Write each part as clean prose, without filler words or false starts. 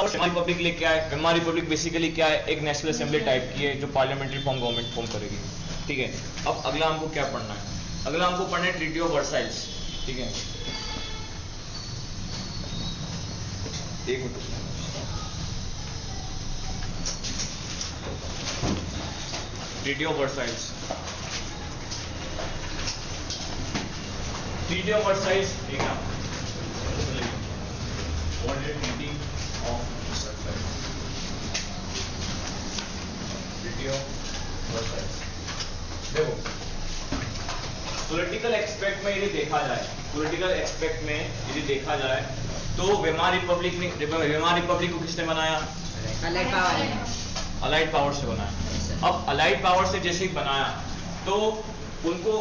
Weimar Republic लेके आए। Weimar Republic basically क्या है, एक नेशनल असेंबली टाइप की है जो पार्लियामेंट्री फॉर्म गवर्नमेंट फॉर्म करेगी। ठीक है, अब अगला हमको क्या पढ़ना है, अगला हमको पढ़ना है ट्रीटी ऑफ वर्साइल्स। ठीक है, एक minute, treaty of Versailles. Treaty of Versailles ठीक है, what is treaty of Versailles? Treaty of Versailles। देखो, पॉलिटिकल एस्पेक्ट में यदि देखा जाए, पॉलिटिकल एस्पेक्ट में यदि देखा जाए तो वेमार रिपब्लिक को किसने बनाया? अलाइड पावर से बनाया। अब अलाइड पावर से जैसे ही बनाया तो उनको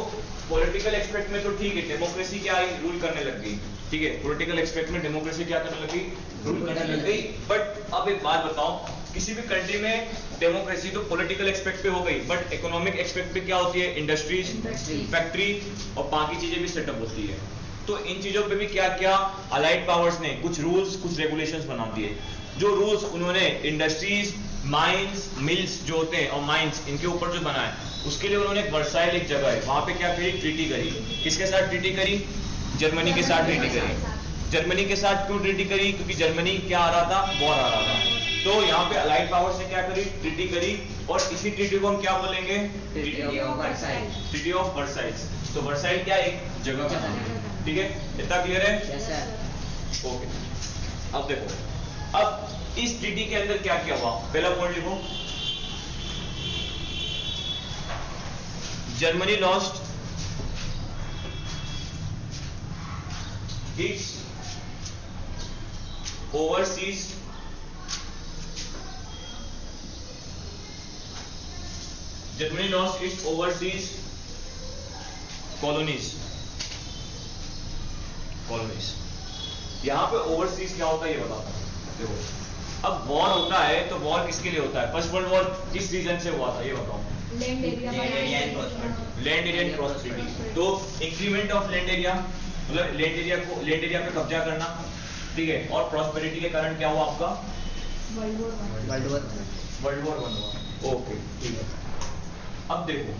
पॉलिटिकल एस्पेक्ट में तो ठीक है, डेमोक्रेसी क्या आई, रूल करने लग गई। ठीक है, पॉलिटिकल एस्पेक्ट में डेमोक्रेसी क्या करने लगी, रूल करने लग गई। बट अब एक बात बताओ, किसी भी कंट्री में डेमोक्रेसी तो पॉलिटिकल एस्पेक्ट पे हो गई, बट इकोनॉमिक एस्पेक्ट पे क्या होती है, इंडस्ट्रीज, फैक्ट्री और बाकी चीजें भी सेटअप होती है। तो इन चीजों पे भी क्या क्या अलाइड पावर्स ने कुछ रूल्स, कुछ रेगुलेशंस बना दिए। जो रूल्स उन्होंने इंडस्ट्रीज, माइंस, मिल्स जो होते हैं और माइंस, इनके ऊपर जो बनाए, उसके लिए उन्होंने वर्साइल एक जगह है, वहां पे क्या करी, ट्रीटी करी। किसके साथ ट्रीटी करी? जर्मनी के साथ ट्रीटी करी। जर्मनी के साथ क्यों ट्रीटी करी? क्योंकि जर्मनी क्या आ रहा था, वॉर आ रहा था। तो यहाँ पे अलाइड पावर से क्या करी, ट्रीटी करी। और इसी ट्रीटी को हम क्या बोलेंगे, ट्रीटी ऑफ वर्साइल्स। तो वर्साइल क्या, एक जगह का। ठीक है, इतना क्लियर है? Yes sir. ओके, अब देखो, अब इस ट्रीटी के अंदर क्या क्या हुआ, पहला पॉइंट लिखो, Germany lost its overseas Germany lost its overseas colonies. यहां पे ओवरसीज क्या होता है ये बताता हूं। देखो, अब वॉर होता है तो वॉर किसके लिए होता है? फर्स्ट वर्ल्ड वॉर किस रीजन से हुआ था ये बताओ? Land area and prosperity. तो इंक्रीमेंट ऑफ लैंड एरिया, मतलब लैंड एरिया पे कब्जा करना। ठीक है, और प्रॉस्पेरिटी के कारण क्या हुआ आपका? वर्ल्ड वॉर 1 हुआ। ओके, ठीक है। अब देखो,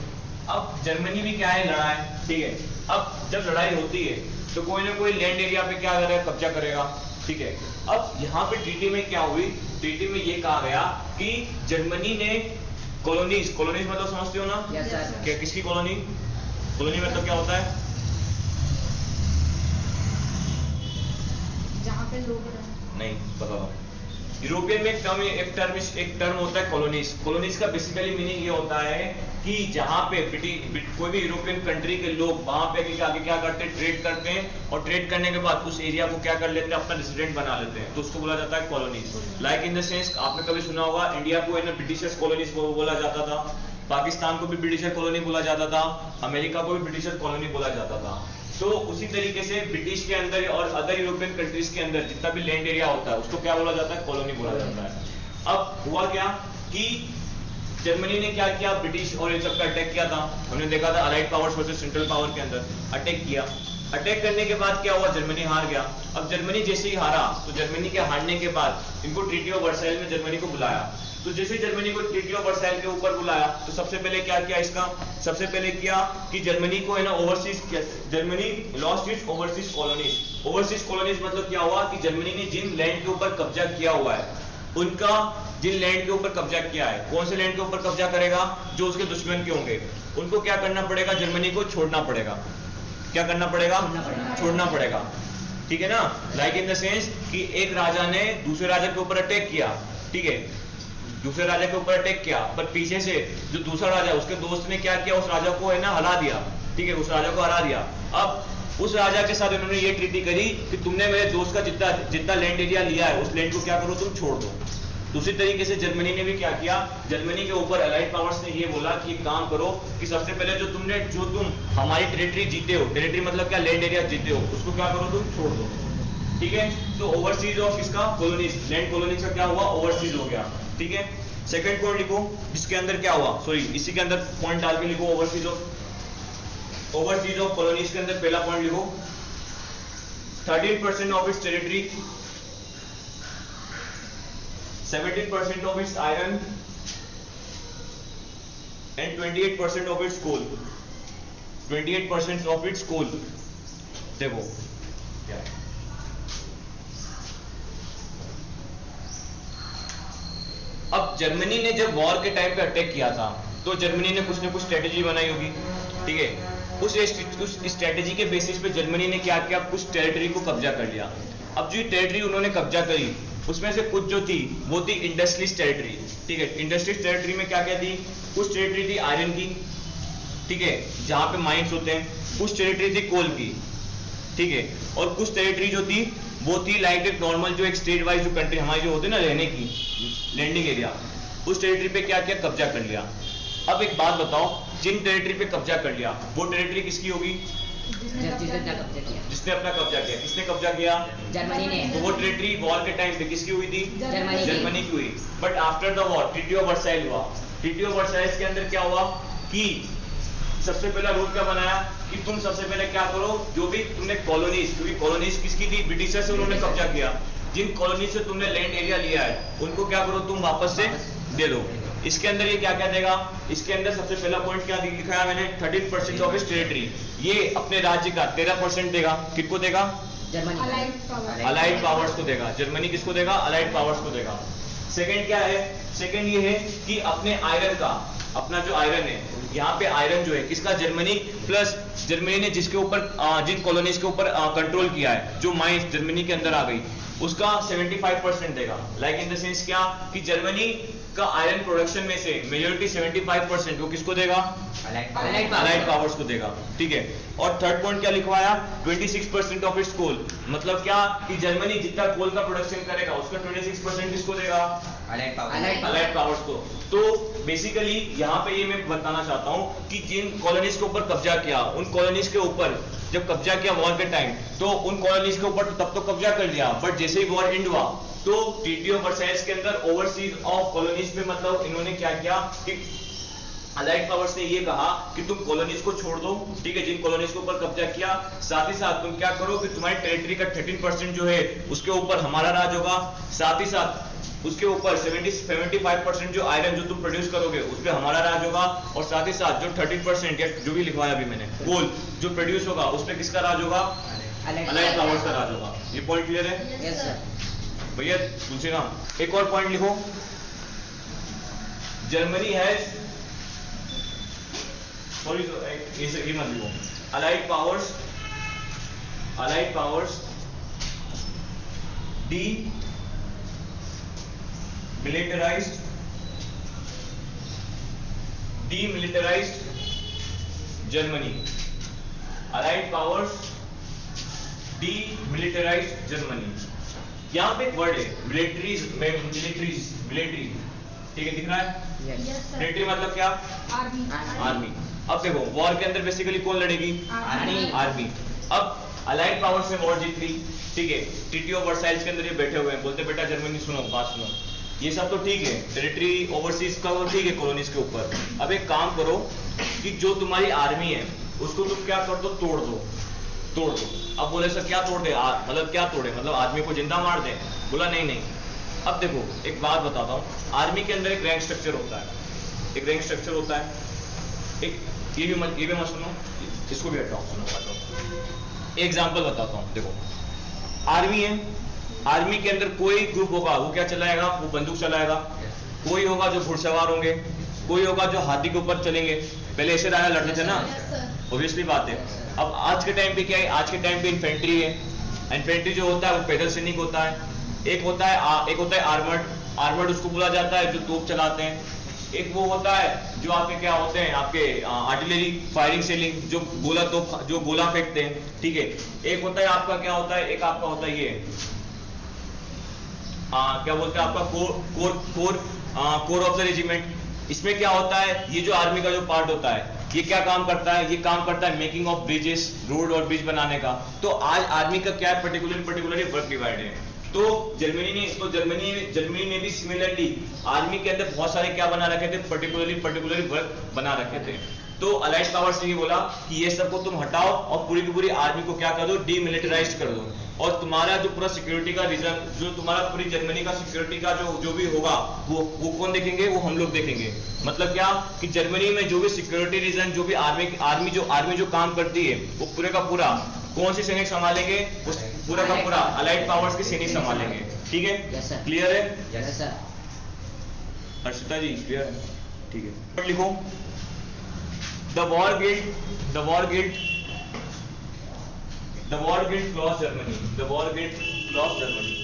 अब जर्मनी भी क्या है, लड़ा है। ठीक है, अब जब लड़ाई होती है तो कोई ना कोई लैंड एरिया पे क्या करेगा, कब्जा करेगा। ठीक है, अब यहाँ पे ट्रीटी में क्या हुई, ट्रीटी में ये कहा गया कि जर्मनी ने कॉलोनीज मतलब समझते हो ना? Yes sir. क्या, किसकी कॉलोनी? कॉलोनी मतलब क्या होता है? जहाँ पे लोग नहीं, बताओ। यूरोपियन में एक टर्म होता है कॉलोनीज। कॉलोनीज का बेसिकली मीनिंग ये होता है कि जहां पे कोई भी यूरोपियन कंट्री के लोग वहां पे आगे क्या करते हैं, ट्रेड करते हैं, और ट्रेड करने के बाद उस एरिया को क्या कर लेते हैं, अपना रेसिडेंट बना लेते हैं, तो उसको बोला जाता है colonies. Like in the sense, आपने कभी सुना होगा इंडिया को ब्रिटिशर्स कॉलोनीज बोला जाता था, पाकिस्तान को भी ब्रिटिशर कॉलोनी बोला जाता था, अमेरिका को भी ब्रिटिशर कॉलोनी बोला जाता था। तो उसी तरीके से ब्रिटिश के अंदर और अदर यूरोपियन कंट्रीज के अंदर जितना भी लैंड एरिया होता है उसको क्या बोला जाता है, कॉलोनी बोला जाता है। अब हुआ क्या कि जर्मनी ने क्या किया, ब्रिटिश और इन सब पे अटैक किया था। हमने देखा था allied powers versus central power के अंदर अटैक किया। अटैक करने के बाद क्या हुआ, जर्मनी हार गया। अब जर्मनी जैसे ही हारा तो जर्मनी के हारने के बाद इनको ट्रीटी ऑफ वर्साइल में जर्मनी को बुलाया। तो जैसे जर्मनी को ट्रीटी ऑफ वर्साइल के ऊपर बुलाया तो सबसे पहले क्या किया, इसका सबसे पहले किया कि जर्मनी को है ना overseas, Germany lost its overseas colonies. Overseas colonies मतलब क्या हुआ कि जर्मनी ने जिन लैंड के ऊपर कब्जा किया हुआ है, उनका जिन लैंड के ऊपर कब्जा किया है, कौन से लैंड के ऊपर कब्जा करेगा, जो उसके दुश्मन के होंगे, उनको क्या करना पड़ेगा, जर्मनी को छोड़ना पड़ेगा। क्या करना पड़ेगा, छोड़ना पड़ेगा। ठीक है ना, लाइक इन द सेंस कि एक राजा ने दूसरे राजा के ऊपर अटैक किया। ठीक है, दूसरे राजा के ऊपर अटैक किया, पर पीछे से जो दूसरा राजा, उसके दोस्त ने क्या किया, उस राजा को है ना हरा दिया। ठीक है, उस राजा को हरा दिया। अब उस राजा के साथ इन्होंने ये ट्रीटी करी कि तुमने मेरे दोस्त का जितना लैंड एरिया लिया है उस लैंड को क्या करो, तुम छोड़ दो। दूसरी तरीके से जर्मनी ने भी क्या किया, जर्मनी के ऊपर अलाइड पावर्स ने ये बोला कि एक काम करो कि सबसे पहले जो तुम हमारी टेरिटरी जीते हो, टेरिटरी मतलब क्या, लैंड एरिया जीते हो, उसको क्या करो, तुम छोड़ दो। ठीक है, तो ओवरसीज ऑफ इसका कॉलोनीज, लैंड कॉलोनीज का क्या हुआ, ओवरसीज हो गया। ठीक है, सेकंड पॉइंट लिखो जिसके अंदर क्या हुआ, सॉरी इसी के अंदर पॉइंट डाल के लिखो, ओवरसीज ऑफ कॉलोनीज के अंदर पहला पॉइंट लिखो, 13% of its territory 17% of its iron and 28% of its coal. 28% of its coal. देखो क्या अब जर्मनी ने जब वॉर के टाइम पे अटैक किया था तो जर्मनी ने कुछ ना कुछ स्ट्रेटेजी बनाई होगी, ठीक है। उस स्ट्रेटेजी के बेसिस पे जर्मनी ने क्या किया, कुछ टेरिटरी को कब्जा कर लिया। अब जो टेरिटरी उन्होंने कब्जा करी उसमें से कुछ जो थी वो थी इंडस्ट्रियलिस्ट टेरिटरी, ठीक है। इंडस्ट्रियलिस्ट टेरिटरी में क्या क्या थी, कुछ टेरिटरी थी आयरन की, ठीक है, जहां पे माइंस होते हैं, कुछ टेरिटरी थी कोल की, ठीक है, और कुछ टेरिटरी जो थी वो थी लाइक एक नॉर्मल जो एक स्टेट वाइज जो कंट्री हमारी जो होती है ना रहने की लैंडिंग एरिया, उस टेरिटरी पे क्या क्या कब्जा कर लिया। अब एक बात बताओ, जिन टेरिटरी पे कब्जा कर लिया वो टेरिटरी किसकी होगी, जिसने अपना कब्जा किया। किसने कब्जा किया, जर्मनी ने। तो वो टेरिटरी वॉर के टाइम पे किसकी हुई थी, जर्मनी की हुई। But after the war treaty of Versailles हुआ। ट्रीटी ऑफ वर्साइल्स के अंदर क्या हुआ कि सबसे पहला रूल क्या बनाया कि तुम सबसे पहले क्या करो, जो भी तुमने कॉलोनीज, क्योंकि कॉलोनीज किसकी थी, ब्रिटिशर्स से उन्होंने कब्जा किया, जिन कॉलोनी से तुमने लैंड एरिया लिया है उनको क्या करो तुम वापस से दे दो। इसके अंदर ये क्या क्या देगा, इसके अंदर सबसे पहला पॉइंट क्या लिखा है मैंने, 13% ऑफ इट्स टेरिटरी, ये अपने राज्य का 13% देगा। किसको देगा, जर्मनी, अलाइड पावर्स को देगा। जर्मनी किसको देगा, अलाइड पावर्स को देगा। सेकंड क्या है, सेकंड ये है कि अपने आयरन का, अपना जो आयरन है, यहाँ पे आयरन जो है किसका, जर्मनी, प्लस जर्मनी ने जिसके ऊपर जिन कॉलोनीज के ऊपर कंट्रोल किया है, जो माइंस जर्मनी के अंदर आ गई, उसका 75% देगा। लाइक इन द सेंस क्या कि जर्मनी का आयरन प्रोडक्शन में से मेजोरिटी 75% वो किसको देगा, अलाइड पावर्स को देगा, ठीक है। और थर्ड पॉइंट क्या लिखवाया, 26% ऑफ इट्स कोल, मतलब क्या कि जर्मनी जितना कोल का प्रोडक्शन करेगा उसका 26% किसको देगा, अलाइड पावर्स को। तो बेसिकली यहाँ पे ये मैं बताना चाहता हूँ कि जिन कॉलोनीज के ऊपर कब्जा किया, उन कॉलोनीज के ऊपर जब कब्जा किया वॉर के टाइम, तो उन कॉलोनीज के ऊपर तब तो कब्जा कर लिया, बट जैसे ही वॉर एंड हुआ तो ट्रीटी ऑफ वर्साइल्स के अंदर ओवरसीज ऑफ कॉलोनीज पे मतलब इन्होंने क्या किया कि अलाइड पावर्स ने ये कहा कि तुम कॉलोनीज को छोड़ दो, ठीक है, जिन कॉलोनीज के ऊपर कब्जा किया, साथ ही साथ तुम क्या करो कि तुम्हारी टेरिटरी का 13% जो है उसके ऊपर हमारा राज होगा, साथ ही साथ उसके ऊपर 75% जो आयरन जो तुम प्रोड्यूस करोगे उस पर हमारा राज होगा, और साथ ही साथ जो 13% या जो भी लिखवाया अभी मैंने कोल जो प्रोड्यूस होगा उस पर किसका राज होगा, अलाइड पावर्स का राज होगा। ये पॉइंट क्लियर है? Yes sir. भैया पूछेगा एक और पॉइंट लिखो, जर्मनी हैज, सॉरी ये मत लिखो, allied powers D militarized Germany, Allied powers demilitarized Germany। यहाँ पे एक वर्ड है मिलिट्री, ठीक है, दिख रहा है? मिलिट्री मतलब क्या, आर्मी। अब देखो वॉर के अंदर बेसिकली कौन लड़ेगी, आर्मी। अब अलाइड पावर से वॉर जीत ली, ठीक है, ट्रीटी ऑफ वर्साइल्स के अंदर ये बैठे हुए हैं, बोलते बेटा जर्मनी सुनो, बात सुनो, ये सब तो ठीक है, टेरिटरी ओवरसीज का वो ठीक है कॉलोनीज के ऊपर। अब एक काम करो कि जो तुम्हारी आर्मी है उसको तुम क्या कर दो, तोड़ दो। अब बोले सर क्या तोड़ दे, मतलब क्या तोड़े, मतलब आदमी को जिंदा मार दे? बोला नहीं। अब देखो एक बात बताता हूँ, आर्मी के अंदर एक रैंक स्ट्रक्चर होता है, एक ये भी मत सुनो, इसको भी हटाओ, सुनो। एग्जाम्पल बताता हूँ, देखो आर्मी है, आर्मी के अंदर कोई ग्रुप होगा वो क्या चलाएगा, वो बंदूक चलाएगा, कोई होगा जो घुड़सवार होंगे, कोई होगा जो हाथी के ऊपर चलेंगे। पहले ऐसे राजा लड़ते थे ना, ऑब्वियसली बात है। अब आज के टाइम पे क्या है, आज के टाइम पे इन्फेंट्री है, इन्फेंट्री जो होता है वो पैदल सैनिक होता है, एक होता है आर्मर्ड उसको बोला जाता है जो तोप चलाते हैं, एक वो होता है जो आपके क्या होते हैं, आपके आर्टिलरी फायरिंग सेलिंग जो गोला फेंकते हैं, ठीक है। एक होता है आपका क्या होता है, एक आपका होता है ये क्या बोलते हैं आपका कोर ऑफ द रेजिमेंट। इसमें क्या होता है, ये जो आर्मी का जो पार्ट होता है ये क्या काम करता है, ये काम करता है मेकिंग ऑफ ब्रिजेस, रोड और ब्रिज बनाने का। तो आज आर्मी का क्या है, पर्टिकुलरली वर्क डिवाइड है। तो जर्मनी ने भी सिमिलरली आर्मी के अंदर बहुत सारे क्या बना रखे थे, पर्टिकुलरली वर्क बना रखे थे। तो अलाइड पावर्स ने ये बोला कि ये सबको तुम हटाओ और पूरी की पूरी आर्मी को क्या कर दो, डीमिलिटराइज कर दो, और तुम्हारा जो पूरा सिक्योरिटी का रीजन, जो तुम्हारा पूरी जर्मनी का सिक्योरिटी का जो भी होगा वो कौन देखेंगे, वो हम लोग देखेंगे। मतलब क्या कि जर्मनी में जो भी सिक्योरिटी रीजन, जो भी आर्मी जो काम करती है, वो पूरे का पूरा कौन सी सैनिक संभालेंगे, उस पूरा का पूरा अलाइड पावर्स के सैनिक संभालेंगे। ठीक है, क्लियर है? Yes sir. Harshita ji clear है? ठीक है, लिखो The war guilt crossed Germany. The war guilt crossed Germany.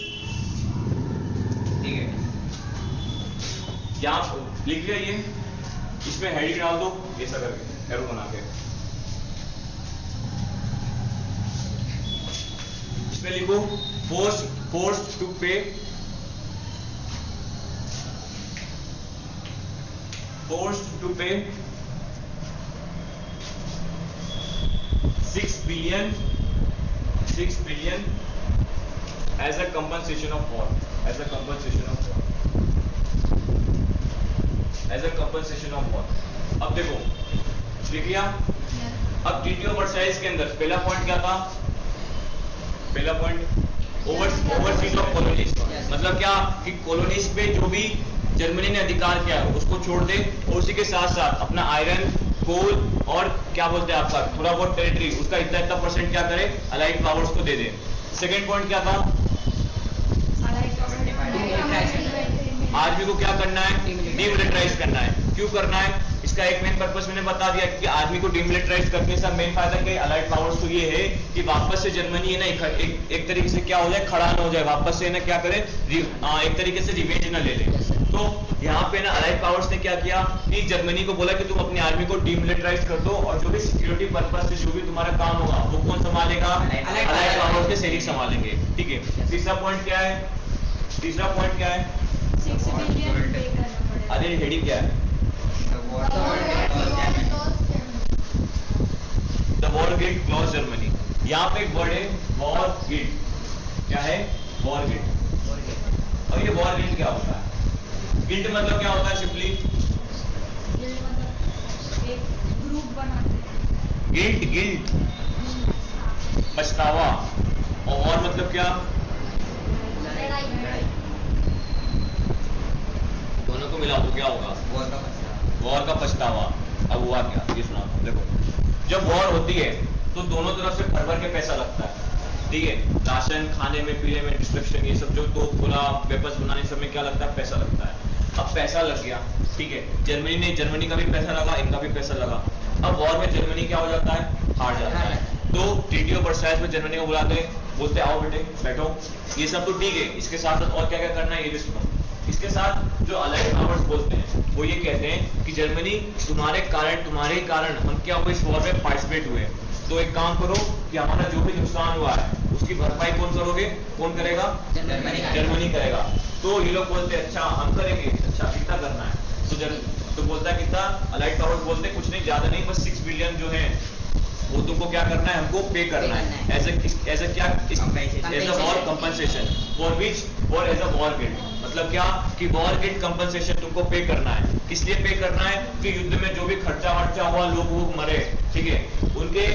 ठीक है, यहाँ लिख लिया ये, इसमें हेडिंग डाल दो ऐसा करके, एरो बना के। इसमें लिखो forced to pay 6 billion as a compensation of war, as a compensation of war। अब देखो, ठीक है, अब ट्रीटी ऑफ वर्साइल्स के अंदर पहला पॉइंट क्या था? पहला पॉइंट ओवरसीज ऑफ कॉलोनीज, मतलब क्या कि कॉलोनीज पे जो भी जर्मनी ने अधिकार किया उसको छोड़ दे, और उसी के साथ साथ अपना आयरन, कोल और क्या बोलते हैं आपका थोड़ा बहुत टेरिटरी, उसका इतना परसेंट क्या करे, अलाइड पावर्स को दे दे। सेकेंड पॉइंट क्या था? आर्मी को क्या करना है? डीमिलिटराइज करना है। क्यों करना है? इसका एक मेन पर्पस मैंने बता दिया कि आर्मी को डीमिलिटराइज करने से मेन फायदा क्या है अलाइड पावर्स को, ये है कि वापस से जर्मनी है ना एक तरीके से क्या हो जाए, खड़ा न हो जाए, वापस से ना क्या करे, एक तरीके से रिवेंज ना ले ले। तो यहाँ पे ना अलाइड पावर्स ने क्या किया कि जर्मनी को बोला कि तुम अपनी आर्मी को डीमिलिटराइज कर दो, और जो भी सिक्योरिटी पर्पस से जो भी तुम्हारा काम होगा वो कौन संभालेगा? अलाइड पावर्स के सैनिक संभालेंगे। ठीक है, तीसरा पॉइंट क्या है? 6 बिलियन पे करना पड़ेगा। अरे हेडिंग क्या है? The war guilt clause Germany. यहाँ पे एक वर्ड है वॉर गिल्ट। क्या है? War guilt. और ये वॉर गिल्ट क्या होता है? गिल्ट मतलब क्या होता है? सिंपली एक ग्रुप बनाते हैं। गिल्ट पछतावा, और वॉर मतलब क्या? दोनों को मिला तो क्या होगा? वॉर का पछतावा। अब हुआ क्या, ये सुना देखो, जब वॉर होती है तो दोनों तरफ से भर भर के पैसा लगता है। ठीक है, राशन, खाने में, पीने में, डिस्ट्रक्शन, ये सब जो तो पूरा वेपन्स बनाने सब में क्या लगता है? पैसा लगता है। अब पैसा लग गया, ठीक है, जर्मनी का भी पैसा लगा, इनका भी पैसा लगा। अब वॉर में जर्मनी क्या हो जाता है? हार जाता है। तो ट्रीटी ऑफ वर्साइल्स में जर्मनी को बुलाते हैं, बोलते आओ बेटे बैठो, ये सब तो ठीक है, इसके साथ साथ और क्या क्या करना है ये भी सुनो। इसके साथ जो अलाइड पावर्स बोलते हैं वो ये कहते हैं कि जर्मनी तुम्हारे कारण हम क्या हुए, इस वॉर में पार्टिसिपेट हुए, तो एक काम करो कि हमारा जो भी नुकसान हुआ है उसकी भरपाई कौन करोगे? कौन करेगा? जर्मनी करेगा। तो ये लोग बोलते हैं अच्छा हम करेंगे। अच्छा कितना करना है? तो बोलता है कितना? अलाइड पावर्स बोलते हैं कुछ नहीं, ज्यादा नहीं, बस 6 बिलियन जो है वो तुमको क्या करना है? हमको पे करना है। एज ए क्या? As a war compensation for which? For as a war guilt. मतलब क्या कि वॉर गिल्ट कंपनसेशन तुमको पे करना है। किस लिए पे करना है? कि युद्ध में जो भी खर्चा वर्चा हुआ, लोग मरे, ठीक है, उनके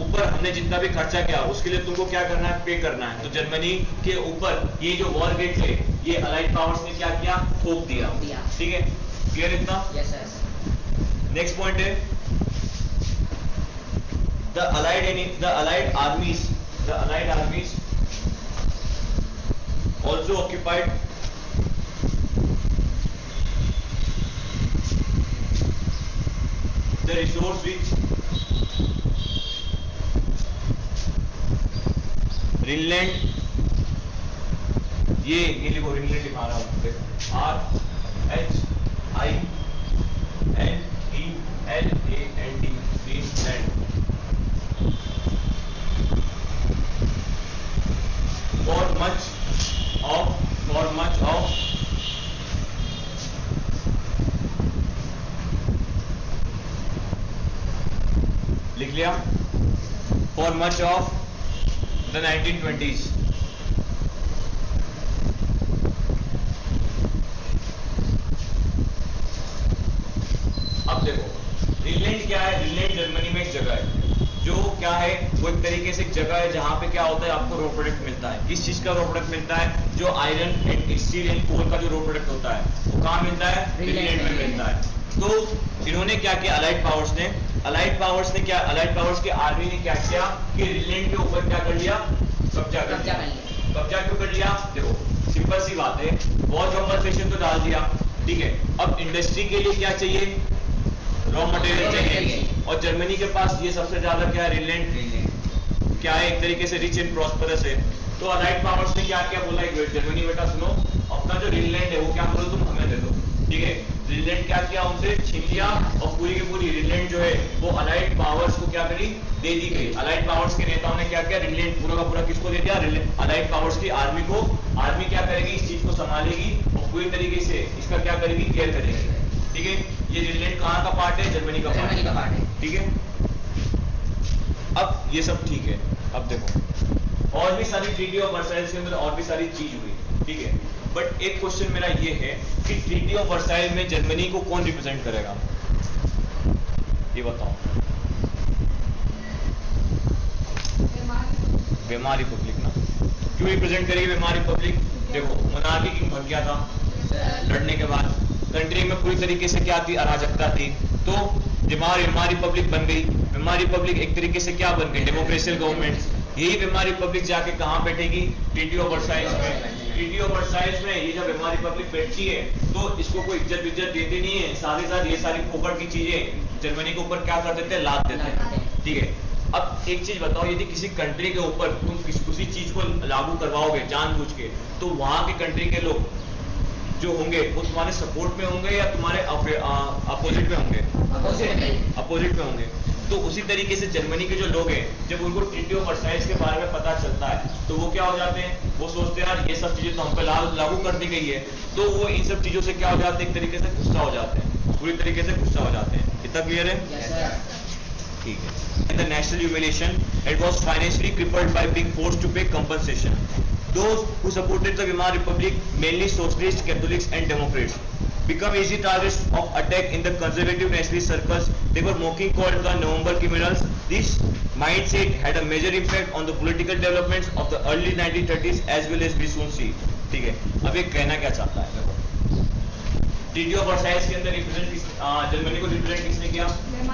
ऊपर हमने जितना भी खर्चा किया उसके लिए तुमको क्या करना है? पे करना है। तो जर्मनी के ऊपर ये जो वॉर गिल्ट है ये अलाइड पावर्स ने क्या किया? थोप दिया। ठीक है, क्लियर इतना? नेक्स्ट पॉइंट है the allied armies also occupied the resource which Greenland, ये लिखो, ग्रीनलैंड लिखा रहा हूं, RHINELAND, Greenland, for much of लिख लिया, for much of the 1920s। अब देखो ग्रीनलैंड क्या है? जर्मनी में एक जगह है जो क्या है, वो एक तरीके से एक जगह है जहाँ पे क्या होता है, आपको रॉ प्रोडक्ट मिलता है। किस चीज का रॉ प्रोडक्ट मिलता है? जो iron and steel and coal का जो रॉ प्रोडक्ट होता है वो कहाँ मिलता है? ग्रीनलैंड में मिलता है। तो इन्होंने क्या किया, अलाइड पावर्स ने क्या, अलाइड पावर्स की आर्मी ने क्या किया कि ग्रीनलैंड के ऊपर क्या कर लिया, कब्जा कर लिया। कब्जा क्यों कर लिया? देखो सिंपल सी बात है, वॉर कंपनसेशन तो डाल दिया, ठीक है। अब इंडस्ट्री के लिए क्या चाहिए? रॉ मटेरियल चाहिए, और जर्मनी के पास ये सबसे ज्यादा क्या है, ग्रीनलैंड क्या है, एक तरीके से रिच एंड प्रॉस्परस है। तो अलाइड पावर्स ने क्या क्या बोला, जर्मनी बेटा सुनो, अपना जो ग्रीनलैंड है वो क्या करो, तुम हमें दे दो, ठीक है। ग्रीनलैंड क्या किया, उनसे छीन लिया, और पूरी की पूरी ग्रीनलैंड जो है वो अलाइड पावर्स को क्या करी, दे दी गई। अलाइड पावर्स के नेताओं ने क्या किया, ग्रीनलैंड पूरा का पूरा किसको दे दिया, अलाइड पावर्स की आर्मी को। आर्मी क्या करेगी, इस चीज को संभालेगी और पूरी तरीके से इसका क्या करेगी, केयर करेगी, ठीक है। ये ग्रीनलैंड कहाँ का पार्ट है, जर्मनी का पार्ट है, ठीक है। अब ये सब ठीक है, अब देखो और भी सारी ट्रीटी ऑफ वर्साइल्स के अंदर और भी सारी चीज हुई, ठीक है। बट एक क्वेश्चन मेरा ये है कि ट्रीटी ऑफ वर्साइल में जर्मनी को कौन रिप्रेजेंट करेगा, ये बताओ। वेमार रिपब्लिक ना, क्यों रिप्रेजेंट करेगी वेमार रिपब्लिक? देखो मोनार्की किंग भग गया था लड़ने के बाद, कंट्री में पूरी तरीके से क्या थी, अराजकता थी, तो वेमार रिपब्लिक बन गई। वेमार रिपब्लिक एक तरीके से क्या बन गई, डेमोक्रेशियल गवर्नमेंट। यही वेमार रिपब्लिक जाके कहां बैठेगी, ट्रीटी ऑफ वर्साइल्स में। ट्रीटी ऑफ वर्साइल्स में ये जब वेमार रिपब्लिक बैठती है तो इसको कोई इज्जत देती नहीं है, साथ ही साथ ये सारी फोकट की चीजें जर्मनी के ऊपर क्या कर देते हैं, लाद देते हैं, ठीक है। अब एक चीज बताओ, यदि किसी कंट्री के ऊपर तुम किसी चीज को लागू करवाओगे जानबूझ के, तो वहां के कंट्री के लोग जो होंगे वो तुम्हारे सपोर्ट में होंगे या तुम्हारे अपोजिट में होंगे, अपोजिट में होंगे। तो उसी तरीके से जर्मनी के जो लोग हैं, जब उनको ट्रीटी ऑफ वर्साइल्स के बारे में पता चलता है तो वो क्या हो जाते हैं, वो सोचते हैं यार ये सब चीजें तो हम पे लागू कर दी गई है, तो वो इन सब चीजों से क्या हो जाते हैं, एक तरीके से गुस्सा हो जाते हैं, पूरी तरीके से गुस्सा हो जाते हैं। इतना क्लियर है? ठीक है। The national humiliation, it was financially crippled by being forced to pay compensation. Those who supported the Weimar Republic, mainly socialists, Catholics and Democrats, become easy targets of attack in the conservative nationalist circles. They were mocking called the November criminals. This mindset had a major impact on the political developments of the early 1930s as well as we soon see. ठीक है, अब ये कहना क्या चाहता है? Treaty of Versailles के अंदर जर्मनी को रिप्रेजेंट किसने किया?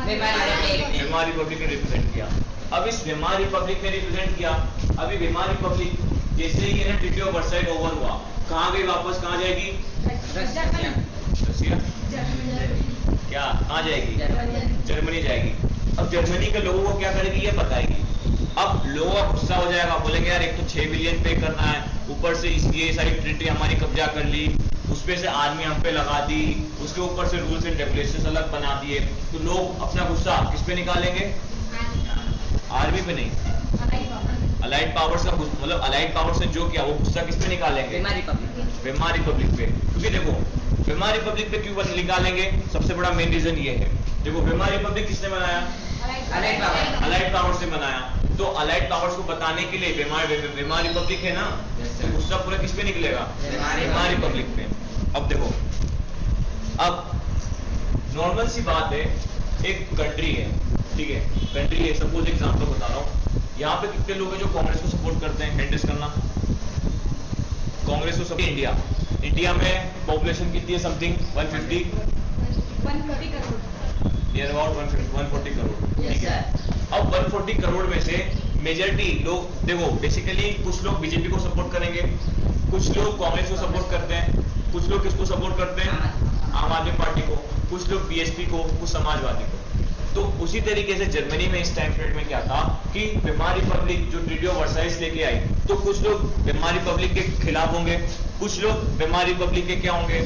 वेमार रिपब्लिक ने रिप्रेजेंट किया। अब इस वेमार रिपब्लिक ने रिप्रेजेंट किया, अभी वेमार रिपब्लिक जैसे ही ना ट्रीटी ऑफ वर्साइल ओवर हुआ, कहाँ गई वापस, कहाँ जाएगी? रशिया क्या, कहाँ जाएगी? जर्मनी जाएगी। अब जर्मनी के लोगों को क्या करेगी, ये बताएगी। अब लोगों का गुस्सा हो जाएगा, बोलेंगे यार एक तो 6 बिलियन पे करना है, ऊपर से ये सारी टेरिटरी हमारी कब्जा कर ली, उसपे से आर्मी हम पे लगा दी, उसके ऊपर से रूल्स एंड रेगुलेशंस अलग बना दिए, तो लोग अपना गुस्सा किस पे निकालेंगे? आर्मी पे नहीं, अलाइड पावर्स का, मतलब अलाइड पावर्स ने जो किया वो गुस्सा किस पे निकालेंगे? वेमार रिपब्लिक पे। क्योंकि देखो वेमार रिपब्लिक पे क्यों निकालेंगे, सबसे बड़ा मेन रीजन ये है, देखो वेमार रिपब्लिक किसने बनाया? अलाइड पावर्स ने बनाया। तो अलाइड पावर्स को बताने के लिए वेमार रिपब्लिक है ना, तो गुस्सा पूरा किस पे निकलेगा? वेमार रिपब्लिक पे। अब देखो, अब नॉर्मल सी बात है, एक कंट्री है, ठीक है, कंट्री है, सपोज एग्जांपल बता रहा हूँ, यहाँ पे कितने लोग हैं जो कांग्रेस को सपोर्ट करते हैं, हैंड रेज करना। कांग्रेस को सपोर्ट, इंडिया में पॉपुलेशन कितनी है? Something 140 crore, near about 140 crore, ठीक है। अब 140 करोड़ में से मेजॉरिटी लोग, देखो बेसिकली कुछ लोग बीजेपी को सपोर्ट करेंगे, कुछ लोग कांग्रेस को सपोर्ट करते हैं, कुछ लोग किसको सपोर्ट करते हैं? आम आदमी पार्टी को, कुछ लोग बीएसपी को, कुछ समाजवादी को। तो उसी तरीके से जर्मनी में इस टाइम पीरियड में क्या था कि वेमार रिपब्लिक जो ट्रीटी ऑफ वर्साइल्स लेके आई, तो कुछ लोग वेमार रिपब्लिक के खिलाफ होंगे, कुछ लोग वेमार रिपब्लिक के क्या होंगे?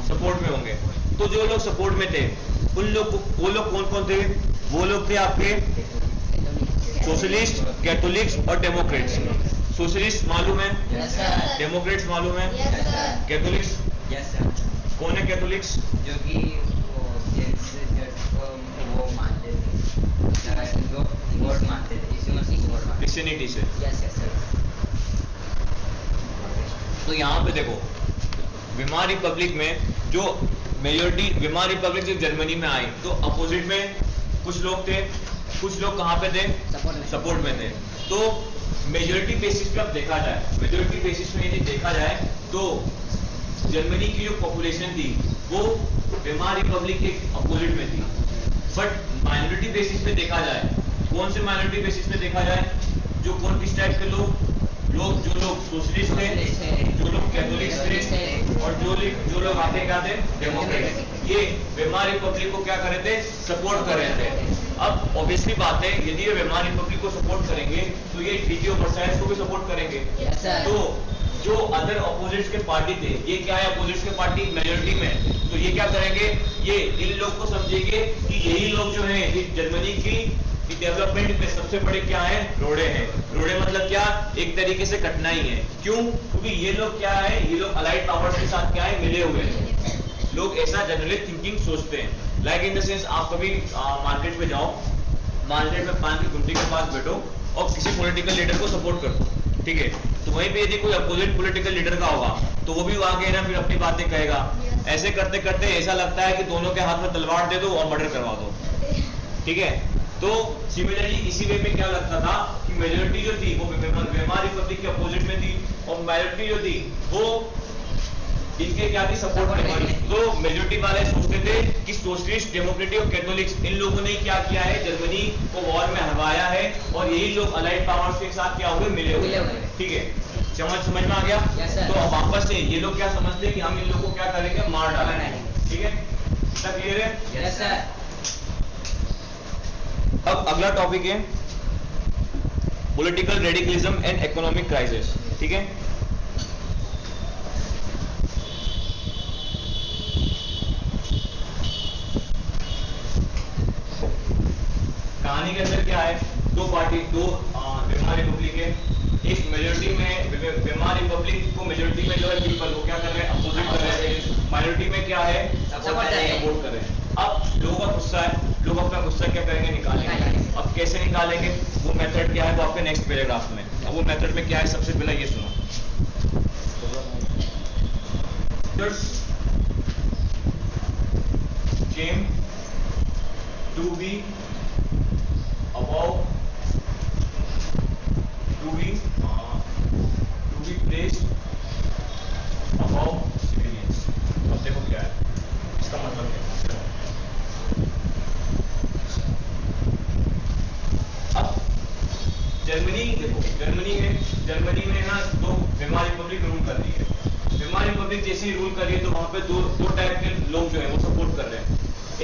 सपोर्ट में होंगे। तो जो लोग सपोर्ट में थे उन लोग, वो लोग कौन कौन थे? वो लोग थे आपके सोशलिस्ट, कैथोलिक्स और डेमोक्रेट्स। सोशलिस्ट मालूम है? डेमोक्रेट्स मालूम है? कैथोलिक्स कौन है? कैथोलिक्स जो कि वो मानते थे, गॉड मानते थे, यीशु मसीह को गॉड मानते थे, क्रिश्चियनिटी से। Yes yes sir. तो यहाँ पे देखो वेमार रिपब्लिक में जो मेजॉरिटी, वेमार रिपब्लिक जब जर्मनी में आई तो अपोजिट में कुछ लोग थे, कुछ लोग कहाँ पे थे, सपोर्ट में थे। तो मेजोरिटी बेसिस पे अब देखा जाए, मेजोरिटी बेसिस पे यदि देखा जाए तो जर्मनी की जो पॉपुलेशन थी वो वेमार रिपब्लिक के अपोजिट में थी। बट माइनॉरिटी बेसिस पे देखा जाए, कौन से माइनॉरिटी बेसिस पे देखा जाए, जो कौन किस टाइप के लोग, जो लोग सोशलिस्ट थे, जो लोग कैथोलिक्स थे, और जो लोग आते क्या थे, डेमोक्रेट। ये वेमार रिपब्लिक को क्या कर रहे थे, सपोर्ट कर रहे थे। अब ऑब्वियसली बात है, यदि ये वेमार रिपब्लिक को सपोर्ट करेंगे तो ये ट्रीटी ऑफ वर्साइल्स को भी सपोर्ट करेंगे। तो जो अदर अपोजिट्स के पार्टी थे, ये क्या है, अपोजिट्स के पार्टी मेजोरिटी में, तो ये क्या करेंगे, ये इन लोग को समझेंगे कि यही लोग जो है जर्मनी की डेवलपमेंट में सबसे बड़े क्या है, रोड़े हैं। रोड़े मतलब क्या, एक तरीके से कठिनाई है। क्यों? क्योंकि ये लोग क्या है, ये लोग अलाइड पावर्स के साथ क्या है, मिले हुए हैं। लोग ऐसा जनरली थिंकिंग सोचते हैं। लाइक इन द सेंस, आप कभी मार्केट में जाओ, मार्केट में पान की गुमटी के पास बैठो और किसी पॉलिटिकल लीडर को सपोर्ट कर दो, ठीक है, तो वहीं पे यदि कोई अपोजिट पॉलिटिकल लीडर का होगा तो वो भी आगे ना फिर अपनी बातें कहेगा। ऐसे करते करते ऐसा लगता है कि दोनों के हाथ में तलवार दे दो और मर्डर करवा दो, ठीक है। तो सिमिलरली इसी वे में क्या लगता था कि मेजोरिटी जो थी वो वेमार रिपब्लिक के अपोजिट में थी, और माइनॉरिटी जो थी वो इनके क्या थी, सपोर्ट में। तो मेजोरिटी वाले सोचते थे कि सोशलिस्ट, डेमोक्रेटिक और कैथोलिक्स, इन लोगों ने क्या किया है, जर्मनी को वॉर में हरवाया है, और यही लोग अलाइड पावर्स के साथ क्या हुए, मिले हुए, ठीक है। समझ में आ गया। तो अब वापस से ये लोग क्या समझते हैं कि हम इन लोगों को क्या करेंगे, मार डालेंगे, ठीक है। सब क्लियर है? Yes sir. अब अगला टॉपिक है political radicalism and economic crisis, ठीक है। कहानी के अंदर क्या है, दो पार्टी, दो वेमार रिपब्लिक है। एक मेजोरिटी में वेमार रिपब्लिक को मेजोरिटी में जो है पीपल वो क्या कर रहे हैं, अपोजिट कर रहे हैं। माइनॉरिटी में क्या है, सपोर्ट कर रहे हैं। अब लोगों का गुस्सा है, लोग अपना गुस्सा क्या करेंगे, निकालेंगे। अब कैसे निकालेंगे, वो मेथड क्या है, वो आपके नेक्स्ट पैराग्राफ में। अब वो मेथड में क्या है, सबसे पहले ये सुनो। came to be above, to be placed above civilians। अब देखो क्या है इसका मतलब है। अब जर्मनी देखो, जर्मनी में ना दो वेमार रिपब्लिक रूल कर रही है। वेमार रिपब्लिक जैसे ही रूल कर रही है तो वहां पे दो टाइप के लोग जो है वो सपोर्ट कर रहे हैं।